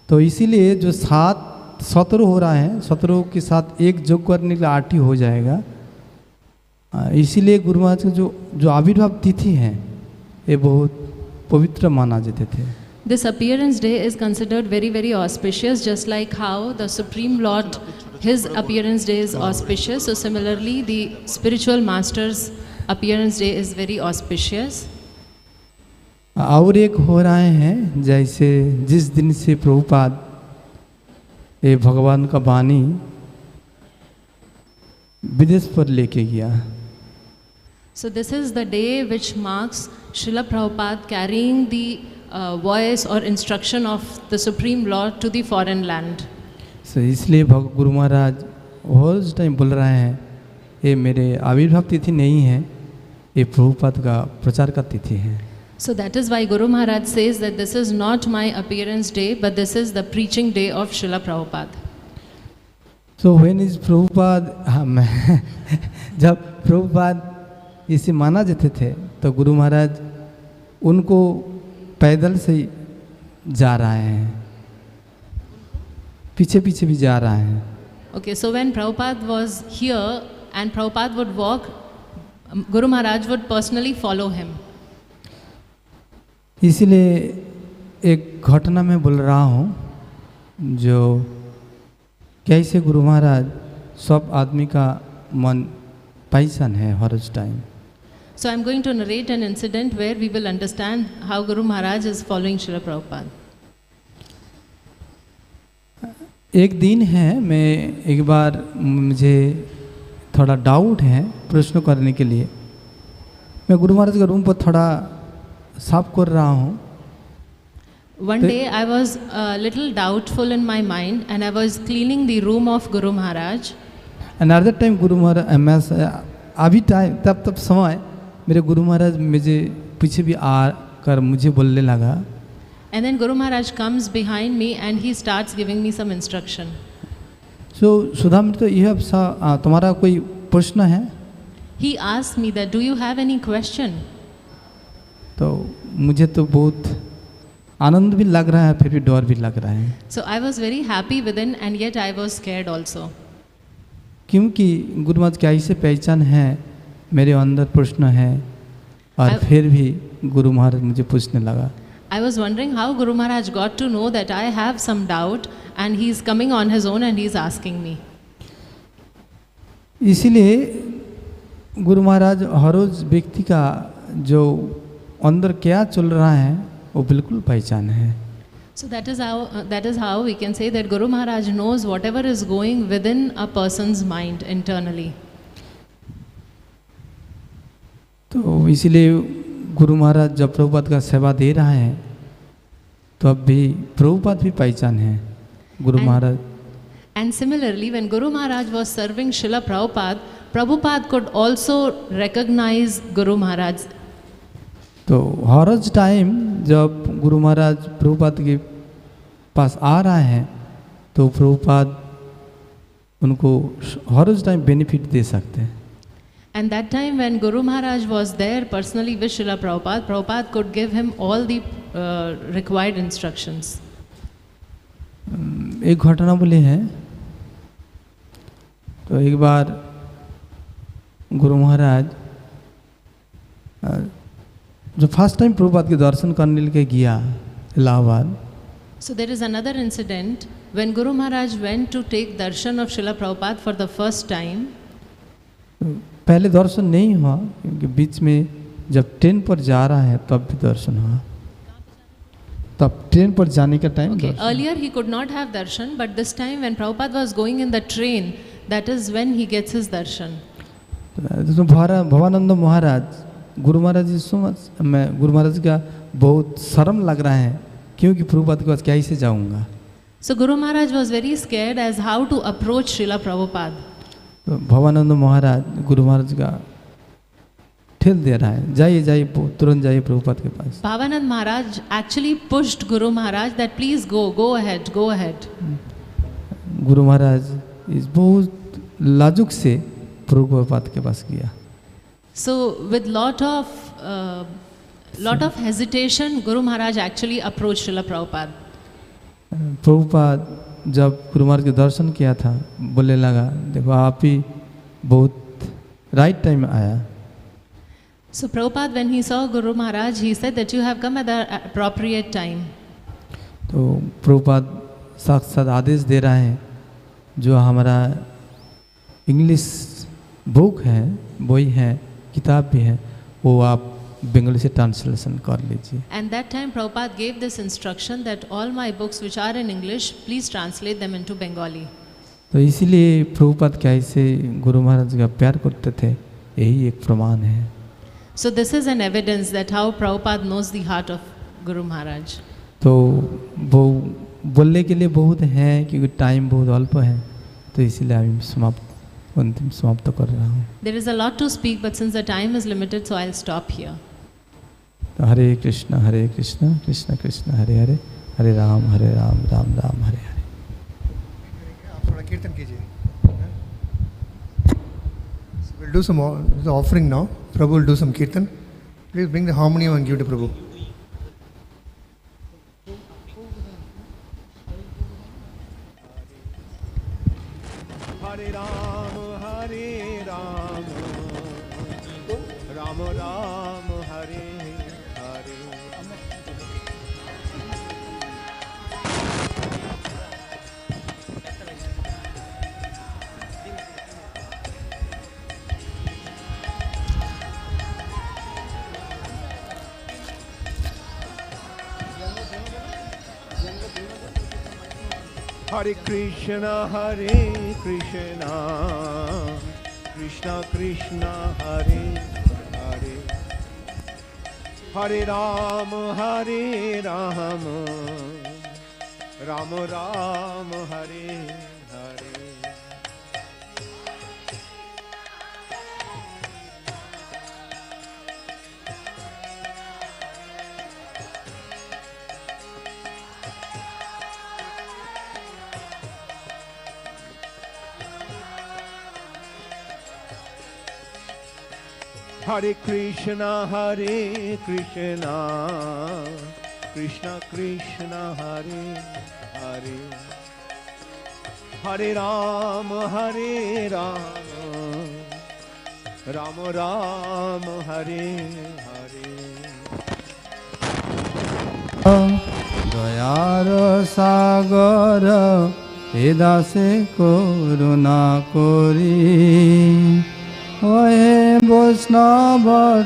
तो इसीलिए जो 17 हो रहा है 17 के साथ एक जोग करने के लिए 8 ही हो जाएगा, इसीलिए गुरु महाराज का जो आविर्भाव तिथि है ये बहुत पवित्र माना जाते थे। This appearance day is considered very, very auspicious, just like how the Supreme Lord, his appearance day is auspicious. So similarly, the spiritual master's appearance day is very auspicious. और एक हो रहे हैं जैसे जिस दिन से प्रभुपाद ये भगवान का वाणी विदेश पर लेके गया। So this is the day which marks Srila Prabhupada carrying the voice or instruction of the Supreme Lord to the foreign land. So इसलिए गुरु महाराज हर टाइम बोल रहे हैं ये मेरे आविर्भाव तिथि नहीं है, ये प्रभुपाद का प्रचार का तिथि है। So that is why Guru Maharaj says that this is not my appearance day, but this is the preaching day of Srila Prabhupada. So when is Prabhupada? जब प्रभुपाद इसे माना जाते थे तो गुरु महाराज उनको पैदल से जा रहे हैं, पीछे पीछे भी जा रहे हैं। Okay, so when Prabhupada was here and Prabhupada would walk, Guru Maharaj would personally follow him. इसलिए एक घटना में बोल रहा हूँ जो कैसे गुरु महाराज सब आदमी का मन पहचान है हर time. So I am going to narrate an incident where we will understand how Guru Maharaj is following Srila Prabhupada. एक दिन है, मैं एक बार मुझे थोड़ा डाउट है प्रश्न करने के लिए, मैं गुरु महाराज के रूम पर थोड़ा साफ कर रहा हूँ। One day I was a little doubtful in my mind and I was cleaning the room of Guru Maharaj. And at that time Guru Maharaj, अभी टाइम तब समय मेरे गुरु महाराज मुझे पीछे भी आकर मुझे बोलने लगा. And then Guru Maharaj comes behind me and he starts giving me some instruction. So Sudhamrita, you have तुम्हारा कोई प्रश्न है? He asked me that, do you have any question? तो मुझे तो बहुत आनंद भी लग रहा है, फिर भी डर भी लग रहा है. So I was very happy within and yet I was scared also. क्योंकि गुरु महाराज की ऐसे पहचान है, मेरे अंदर प्रश्न है और फिर भी गुरु महाराज मुझे पूछने लगा. I was wondering how Guru Maharaj got to know that I have some doubt and he is coming on his own and he is asking me. इसीलिए गुरु महाराज हर रोज व्यक्ति का जो अंदर क्या चल रहा है वो बिल्कुल पहचान है. So that is how we can say that Guru Maharaj knows whatever is going within a person's mind internally. तो इसीलिए गुरु महाराज जब प्रभुपाद का सेवा दे रहा है तो अब भी प्रभुपाद भी पहचान है Guru Maharaj. And similarly, when Guru Maharaj was serving Srila Prabhupada, Prabhupada could also recognize Guru Maharaj. तो हर टाइम जब गुरु महाराज प्रभुपाद के पास आ रहा है तो प्रभुपाद उनको हर टाइम बेनिफिट दे सकते हैं. And that time when Guru Maharaj was there personally with Srila Prabhupada, Prabhupada could give him all the required instructions. एक घटना बोली है. तो एक बार गुरु महाराज जो फर्स्ट टाइम प्रभुपाद के दर्शन करने के गया Allahabad. So there is another incident when Guru Maharaj went to take darshan of Srila Prabhupada for the first time. पहले दर्शन नहीं हुआ क्योंकि बीच में जब ट्रेन पर जा रहा है तब भी दर्शन हुआ. तब ट्रेन पर जाने का time. Okay, earlier he could not have darshan, but this time when Prabhupada was going in the train, that is when he gets his darshan. तो भवानंद महाराज गुरु महाराज जी मैं गुरु महाराज का बहुत शर्म लग रहा है क्योंकि प्रभुपाद के पास कैसे जाऊंगा. So Guru Maharaj was very scared as how to approach Srila Prabhupada. Bhavanand महाराज गुरु महाराज का ठेल दे रहा है, जाइए जाइए तुरंत जाइए प्रभुपाद के पास. Bhavanand Maharaj actually pushed Guru Maharaj that please go ahead, go ahead. Guru Maharaj इस बहुत लाजुक से प्रभुपाद के पास गया. So with lot of hesitation, Guru Maharaj actually approached Srila Prabhupada. Prabhupada जब गुरु महाराज के दर्शन किया था बोलने लगा, देखो आप ही बहुत राइट टाइम आया. So Prabhupada, when he saw Guru Maharaj, he said that you have come at the appropriate time. तो प्रभुपाद साथ आदेश दे रहा है जो हमारा इंग्लिश बुक है, बोई है, किताब भी है, वो आप बंगाली से ट्रांसलेशन कर लीजिए. And that time Prabhupada gave this instruction that all my books which are in English, please translate them into Bengali. तो इसीलिए प्रभुपाद कैसे गुरु महाराज का प्यार करते थे यही एक प्रमाण है. So this is an evidence that how Prabhupada knows the heart of Guru Maharaj. तो वो बोलने के लिए बहुत है क्योंकि टाइम बहुत अल्प है तो इसीलिए अभी अंतिम समाप्त कर रहा हूँ. There is a lot to speak, but since the time is limited, so I'll stop here. तो हरे कृष्ण कृष्ण कृष्ण हरे हरे, हरे राम राम राम हरे हरे. आप थोड़ा कीर्तन कीजिए. We'll do some offering now. Prabhu will do some kirtan. Please bring the harmonium and give to Prabhu. Hare Ram, Ram Ram, Hare Hare. Hare Krishna, Krishna Krishna, Hare Hare. Hare Ram, Ram Ram, Hare Hare. Hare Krishna, Krishna Krishna, Hare Hare, Hare Rama, Rama Rama, Hare Hare. দয়ার সাগর এ দাসে করুণা করি ওহে বৈষ্ণব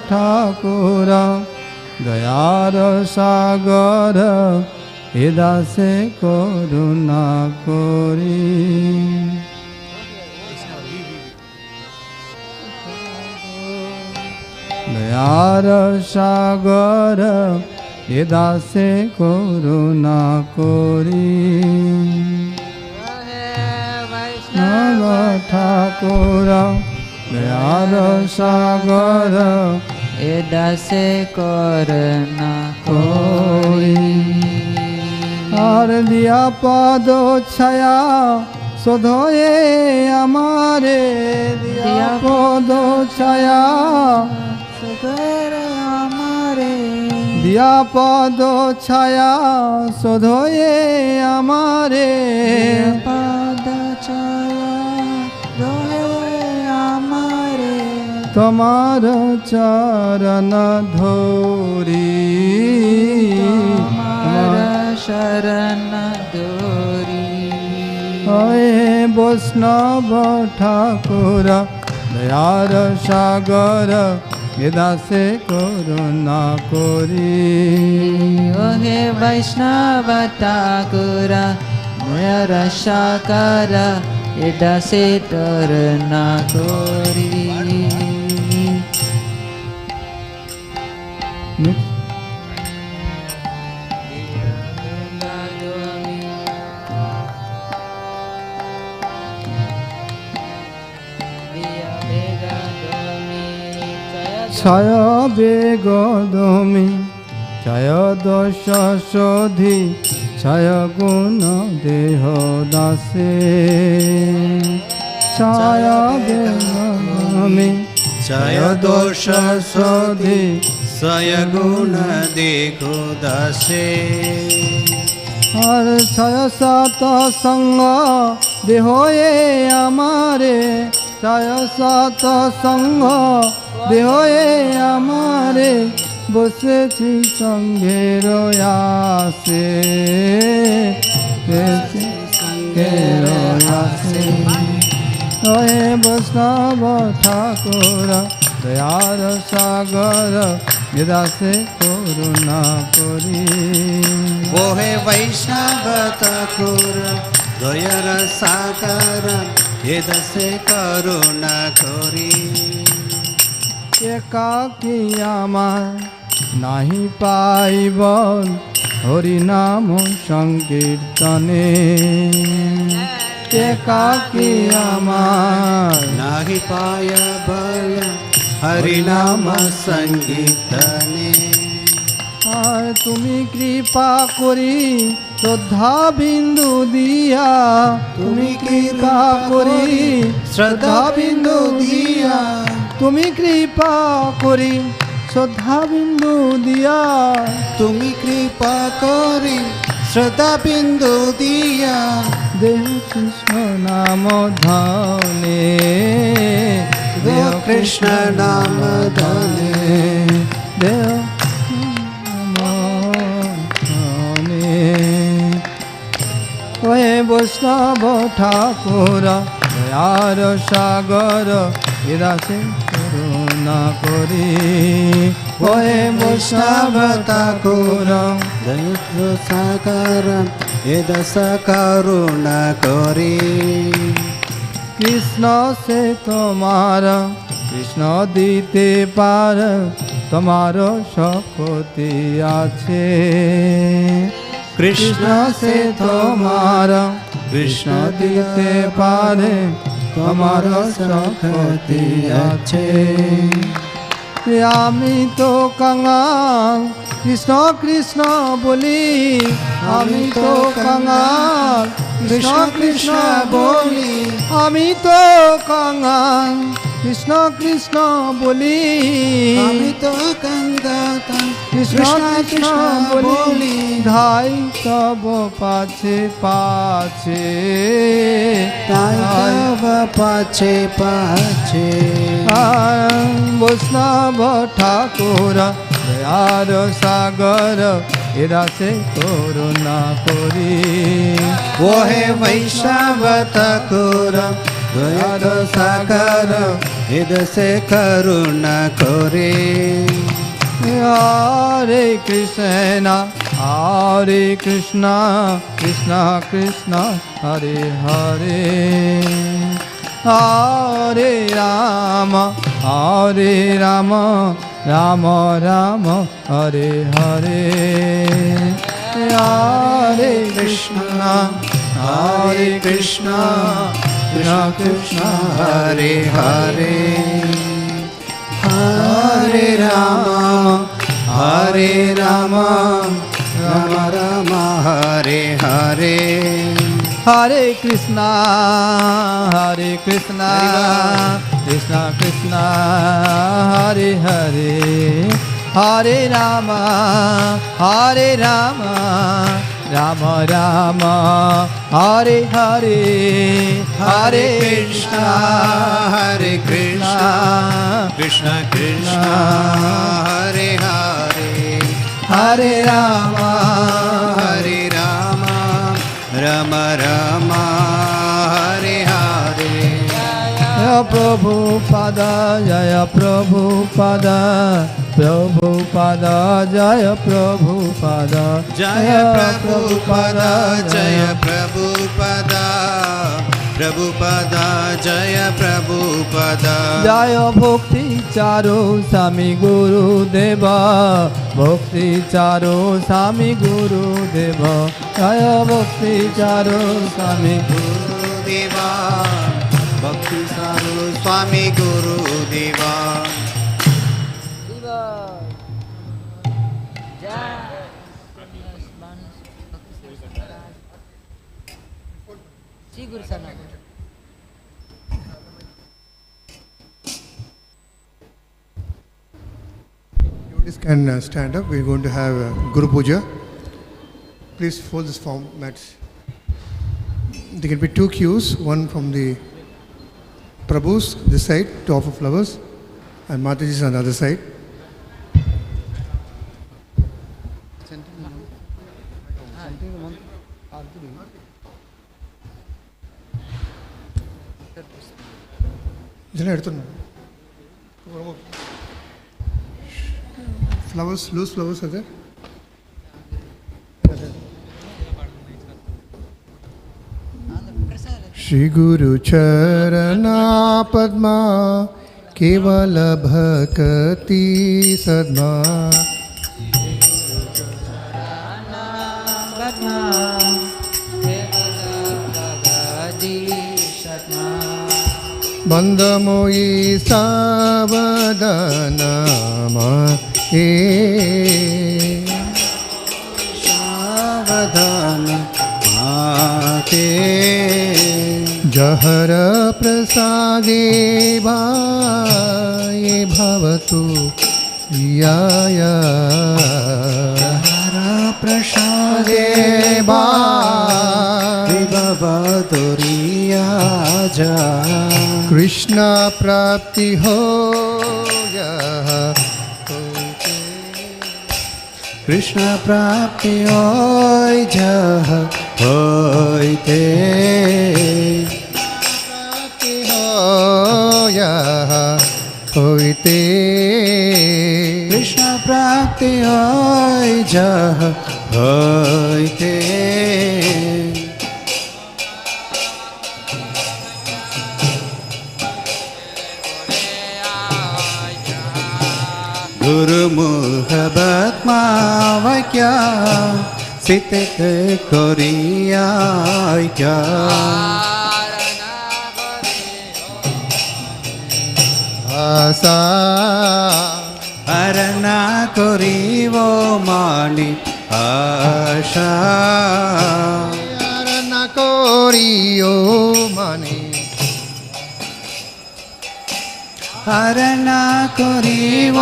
ঠাকুর দয়ার সাগর এ দাসে করুণা করি দয়ার সাগর এ দাসে করুণা করি বৈষ্ণব ঠাকুর দয়ার সাগর এ দাসে করুণা করি আর দিয়া পদ ছায়া শোধয়ে আমারে দিয়া পদ ছায়া আমারে দিয়া পদ ছায়া শোধয়ে আমারে পদ ছায়া শোধয়ে আমারে তোমার চরণ ধরি তোমার শরণ ধরি ওহে বৈষ্ণব ঠাকুর দয়ার সাগর এ দাসে করুণা করি ওহে বৈষ্ণব ঠাকুর দয়ার সাগর এ দাসে করুণা করি ছায় বেগদমি ছায় দোষ শোধি ছায় গুণ দেহ দাসে ছায় বেগদমি ছায় দোষ শোধি ছায় গুণ দেহ দাসে আর ছায় সাত সঙ্গ দেহয়ে আমারে ছায় সাত সঙ্গ দেহয়ে আমারে বসেছি সঙ্গের আসে সঙ্গের আসে ওহে বৈষ্ণব ঠাকুর দয়ার সাগর এ দাসে করুণা করি ওহে বৈষ্ণব ঠাকুর দয়ার সাগর এ দাসে করুণা করি একাকী আমার নাহি পাইব হরিনাম সংকীর্তনে একাকী আমার নাহি পাইব হরিনাম সংকীর্তনে আর তুমি কৃপা করি শ্রদ্ধা বিন্দু দিয়া তুমি কৃপা করি শ্রদ্ধা বিন্দু দিয়া তুমি কৃপা করি শ্রদ্ধা বিন্দু দিয়া তুমি কৃপা করি শ্রদ্ধা বিন্দু দিয়া দেহ কৃষ্ণ নাম ধনে দেহ কৃষ্ণ নাম ধনে দেহ ওহে বৈষ্ণব ঠাকুর দয়ার সাগর এ দাসে করুণা করি ওহে বৈষ্ণব ঠাকুর দয়ার সাগর এ দাস করুণা করি কৃষ্ণ সে তোমার কৃষ্ণ দিতে পার তোমার শক্তি আছে কৃষ্ণ সে তোমার কৃষ্ণ দিতে পারে তোমার শক্তি আছে আমি তো কাঙাল কৃষ্ণ কৃষ্ণ বলি আমি তো কাঙাল কৃষ্ণ কৃষ্ণ বলি আমি তো কাঙাল কৃষ্ণ কৃষ্ণ বলি আমি তো কান্দাতাম কৃষ্ণ কৃষ্ণ বলি ধাই তব পাছে পাছে তাই তব পাছে পাছে বৈষ্ণব ঠাকুর দয়ার সাগর এরাসে করুণা করি ও হে বৈষ্ণব ঠাকুর দয়ার সাগর এরাসে করুণা করে হরে কৃষ্ণ হরে কৃষ্ণ কৃষ্ণ কৃষ্ণ হরে হরে হরে রাম রাম রাম হরে হরে হরে কৃষ্ণ কৃষ্ণ কৃষ্ণ হরে হরে হরে রাম রাম রাম হরে হরে হরে কৃষ্ণ কৃষ্ণ কৃষ্ণ হরে হরে হরে রাম রাম রাম হরে হরে হরে কৃষ্ণ কৃষ্ণ কৃষ্ণ হরে হরে হরে রাম রাম রাম হরে হরে প্রভুপাদ জয় প্রভুপাদ প্রভুপাদ জয় প্রভুপাদ জয় প্রভুপাদ জয় প্রভুপাদ প্রভুপাদ জয় প্রভুপাদ জয় ভক্তি চারো স্বামী গুরুদেব ভক্তি চারো স্বামী গুরুদেব জয় ভক্তি চারো স্বামী গুরুদেবা ভক্তি চারো স্বামী গুরুদেবা Devotees can stand up. We're going to have Guru Puja. Please fold this form mats. There can be two queues, one from the Prabhus, this side, to offer flowers, and Mataji's on the other side. Flowers, loose flowers are there? Shri Guru Charana Padma Kevala Bhakti Sadma Bandhamoyi Savadanama Savadana Mate Jahara Prasade Bhaye Bhavatu Yaya Jahara Prasade Bhaye Bhavatu Yaya Krishna Prapti Hoya Krishna Prapti Hoy Jah Hoyte Prapti Hoya Hoyte Krishna Prapti Hoy Jah Hoyte Guru Muhabbat Mavakya Sitek Koriya Kya Asa Arana Korivo Mani Asha Arana Koriyo Mani हरण करिव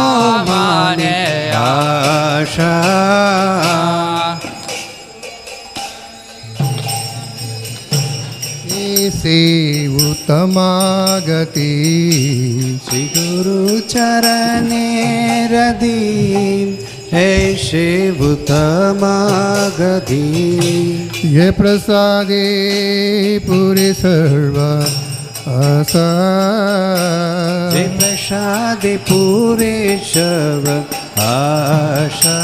माने आशा से उत्तमागति श्री गुरु चरणे रदि हे शिव उत्तमागति ये प्रसादे पूरे सर्व आशा ये प्रसादे पूरे सर्व आशा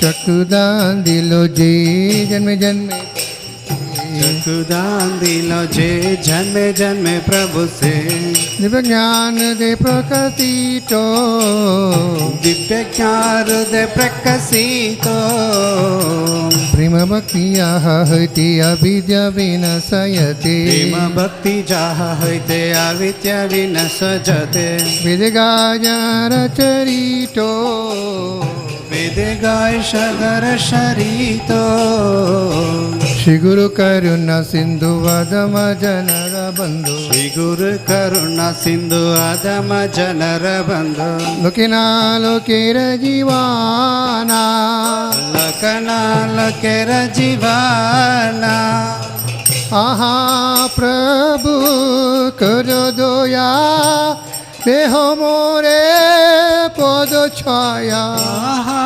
चक्षुदान दिलो जे जन्मे जन्मे चक्षुदान दिलो जे जन्मे जन्मे प्रभु से दिव्य ज्ञान दे प्रकाशितो दिव्य ज्ञान दे प्रकाशितो प्रेम भक्ति आहति अविद्या विनाशयते प्रेम भक्ति जाह हते अविद्या विनाशयते वेदगायार चरितो वेद गाय सगर शरीतो श्री गुरु करुणा सिंधु आदम जनर बंधु श्री गुरु करुणा सिंधु आदम जनर बंधु लोकिना लोकेर जीवाना लकना लकेर जीवाना आहा प्रभु करो दया देह मोरे पद छाया आहा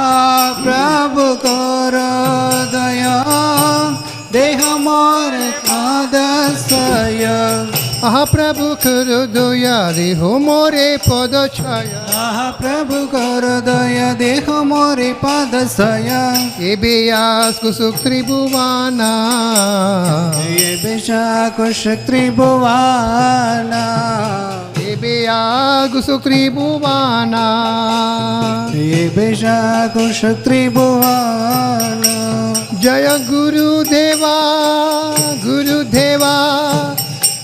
प्रभु करो दया देह मोर आदर्शय आहा प्रभु करो दया देह मोरे पद छाया आहा प्रभु करो दया देह मोरे पादशय ये बेयास कुसुक त्रिभुवाना ये बेशा कुसुक त्रिभुवाना ये बेयास कुसुक त्रिभुवाना ये बेशा कुसुक त्रिभुवाना जय गुरुदेवा गुरुदेवा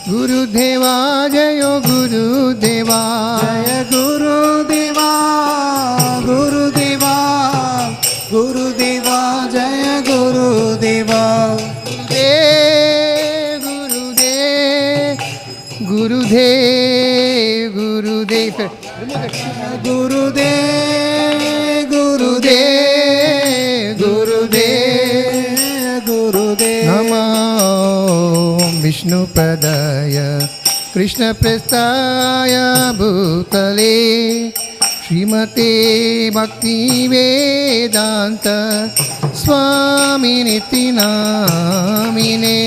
गुरुदेवा जय गुरुदेवा जय गुरुदेवा गुरुदेवा गुरुदेवा जय गुरुदेवा गुरुदेव गुरुदेव गुरुदेव गुरुदेव गुरुदेव गुरुदेव गुरुदेव नमो विष्णुपदाय कृष्णप्रस्थाय भूतले श्रीमते भक्तिवेदान्त स्वामिनिति नामिने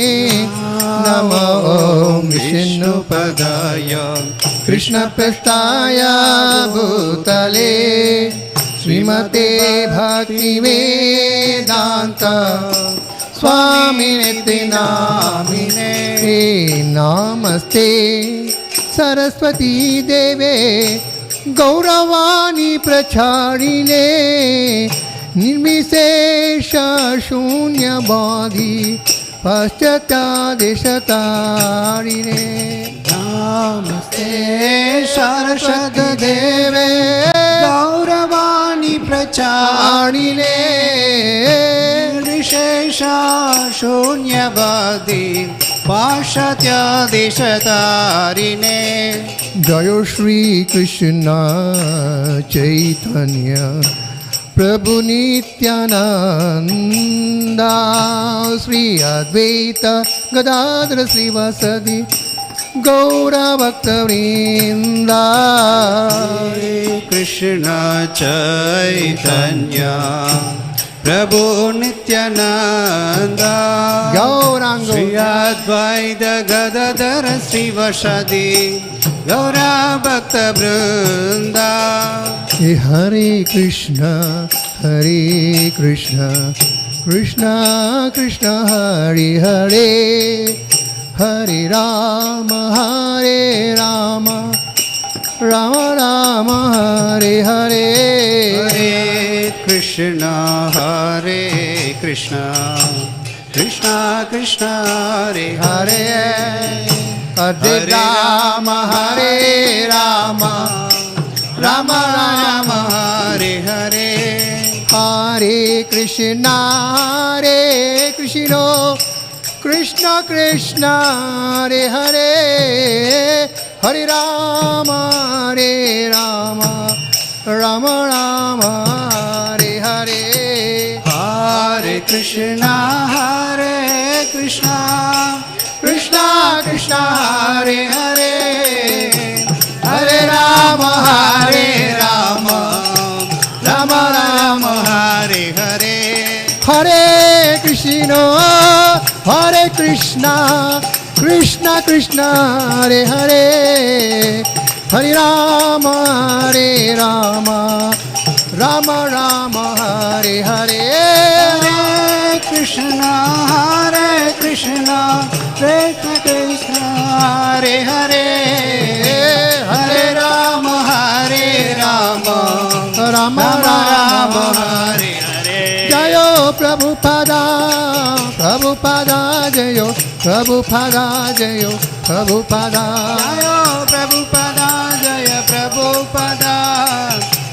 नमो विष्णुपदाय कृष्णप्रस्थाय भूतले श्रीमते भक्तिवेदान्त स्वामिनिति नामिने नमस्ते सरस्वती देवे गौरवाणी प्रचारिणे निर्विशेष शून्यवादी पाश्चात्यादेशतारिणे नमस्ते सरस्वती देवे गौरवाणी प्रचारिणे विशेष शून्यवादी पाश्चात्यादेशतारिणे जय श्री कृष्ण चैतन्य प्रभु नित्यानंद श्री अद्वैत गदाधर श्रीवासदि गौरभक्तवृंद कृष्ण चैतन्य प्रभु नित्यानंद गौरांग श्री अद्वैत गदाधर श्रीवासदि गौरभक्तवृंद हरे Krishna Krishna Krishna Hare Hare Hare Ram Ram Ram Hare Hare Hare Krishna Krishna Krishna Hare Hare Hare Ram Ram Ram Hare Hare Hare Krishna Krishna Krishna Hare Hare Hare Rama Rama Rama Hare Hare Hare Krishna Krishna Krishna Hare Hare Hare Rama Rama Rama Hare Hare Hare Krishna Krishna Krishna Hare Hare Hare Rama Rama Rama Hare Hare Hare Krishna Krishna Krishna Hare Hare Hare Rama Rama Rama Hare Hare Jayo Prabhupada Jayo Prabhupada Jayo Prabhupada Jayo Prabhupada Jaya Prabhupada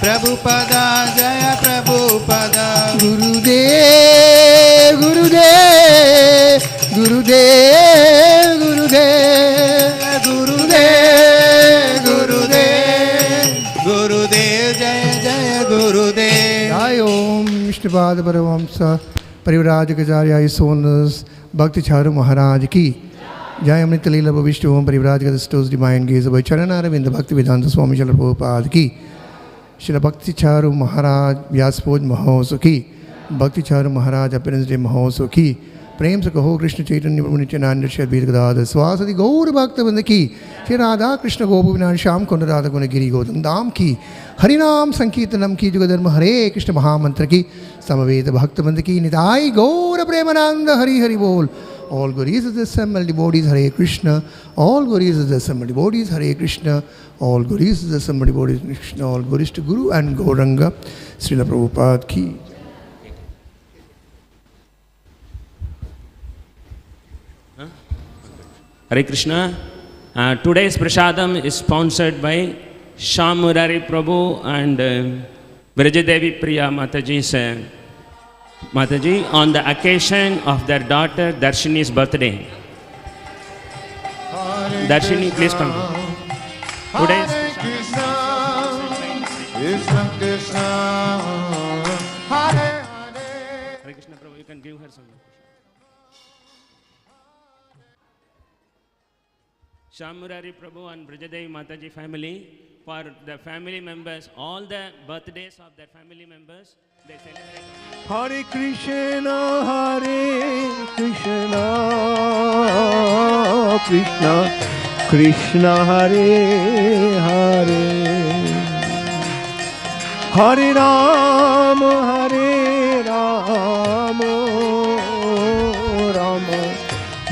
Prabhupada Jaya Prabhupada Gurudev Gurudev Gurudev Gurudev Gurudev Gurudev Gurudev Jaya Jaya Gurudev Jai Om Vishnupada Paramahamsa Parivrajakacarya His Holiness Bhakti-yoga Maharaj ki Jai Amrita Leela Vishnu Om Parivrajaka Stores Divine Gaze by Nārāyaṇa-saṁhitā Bhakti-vedanta Swami Srila Prabhupada ki Srila Bhakti-yoga Maharaj Vyasbhoj Mahotsav ki Bhakti-yoga Maharaj Appearance Day Mahotsav ki प्रेम से कहो कृष्ण चैतन्य प्रभु नित्यानंद श्री अद्वैत गदाधर स्वासदि गौर भक्त वृंद की श्री राधा कृष्ण गोपी विनाश श्याम कुंड राधा गुण गिरी गोविंद धाम की हरिनाम संकीर्तनम की युग-धर्म हरे कृष्ण महामंत्र की समवेत भक्त वृंद की निताई गौर प्रेमानंद हरि हरि बोल. All glories of the assembled devotees Hare Krishna. All glories of the assembled devotees Hare Krishna. All glories of the assembled devotees Krishna. All glories to Guru and Gauranga. Srila Prabhupada ki. Hare Krishna. Today's prasadam is sponsored by Shyam Murari Prabhu and Vrajadevi Priya Mataji's Mataji on the occasion of their daughter Darshini's birthday. Darshini, please come. Today's Hare Krishna Prabhu, you can give her some. Shyam Murari Prabhu and Vrajadevi Mataji family, for the family members, all the birthdays of their family members, they celebrate. Hare Krishna, Krishna Krishna Hare Hare, Hare Rama,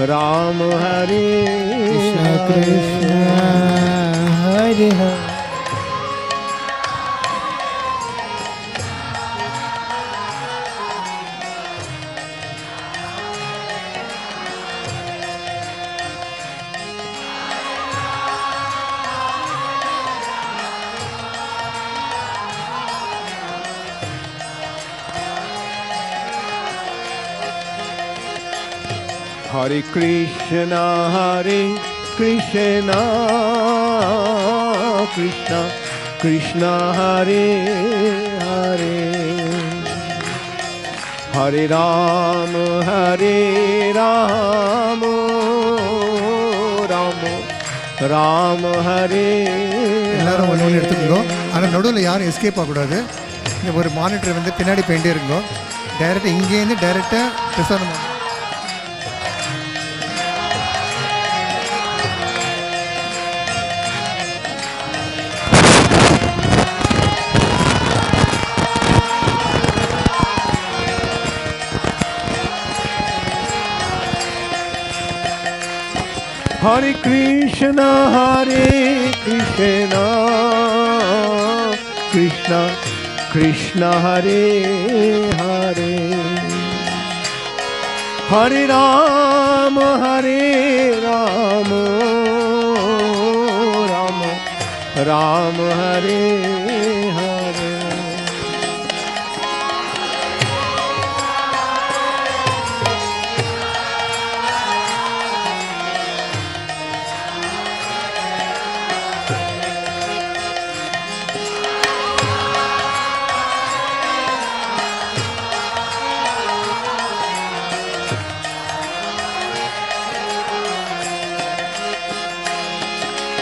Rama Hare Krishna Hare Hare. Hare Krishna, Krishna Krishna Hare Hare, Hare Rama, Rama Hare. எல்லாரும் ஒன்று ஒன்று எடுத்துக்கோ. ஆனால் நடுவில் யாரும் escape ஆகக்கூடாது. இந்த ஒரு மானிட்டர் வந்து பின்னாடி போயிட்டே இருக்கோ. டைரெக்டாக இங்கேருந்து டைரெக்டாக பிரசாரம். Hare Krishna, Krishna Krishna Hare Hare, Hare Rama, Rama Hare Hare.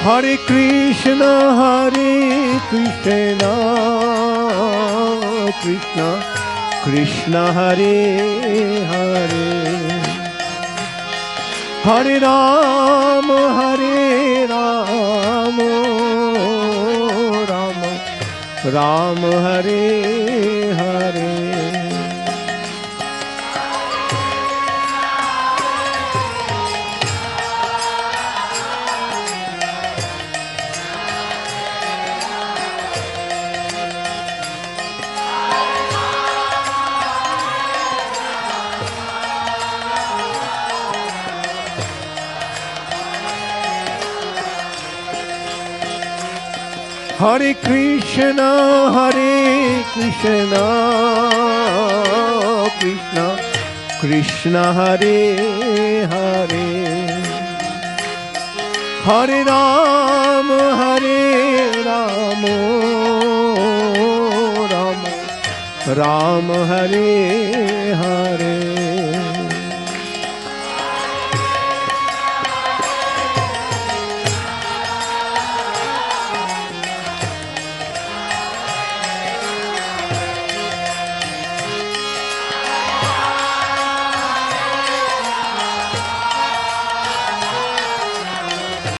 Hare Krishna, Krishna Krishna Hare Hare, Hare Rama, Rama Hare Hare. Hare Krishna, Krishna Krishna Hare Hare, Hare Rama, Rama Hare Hare.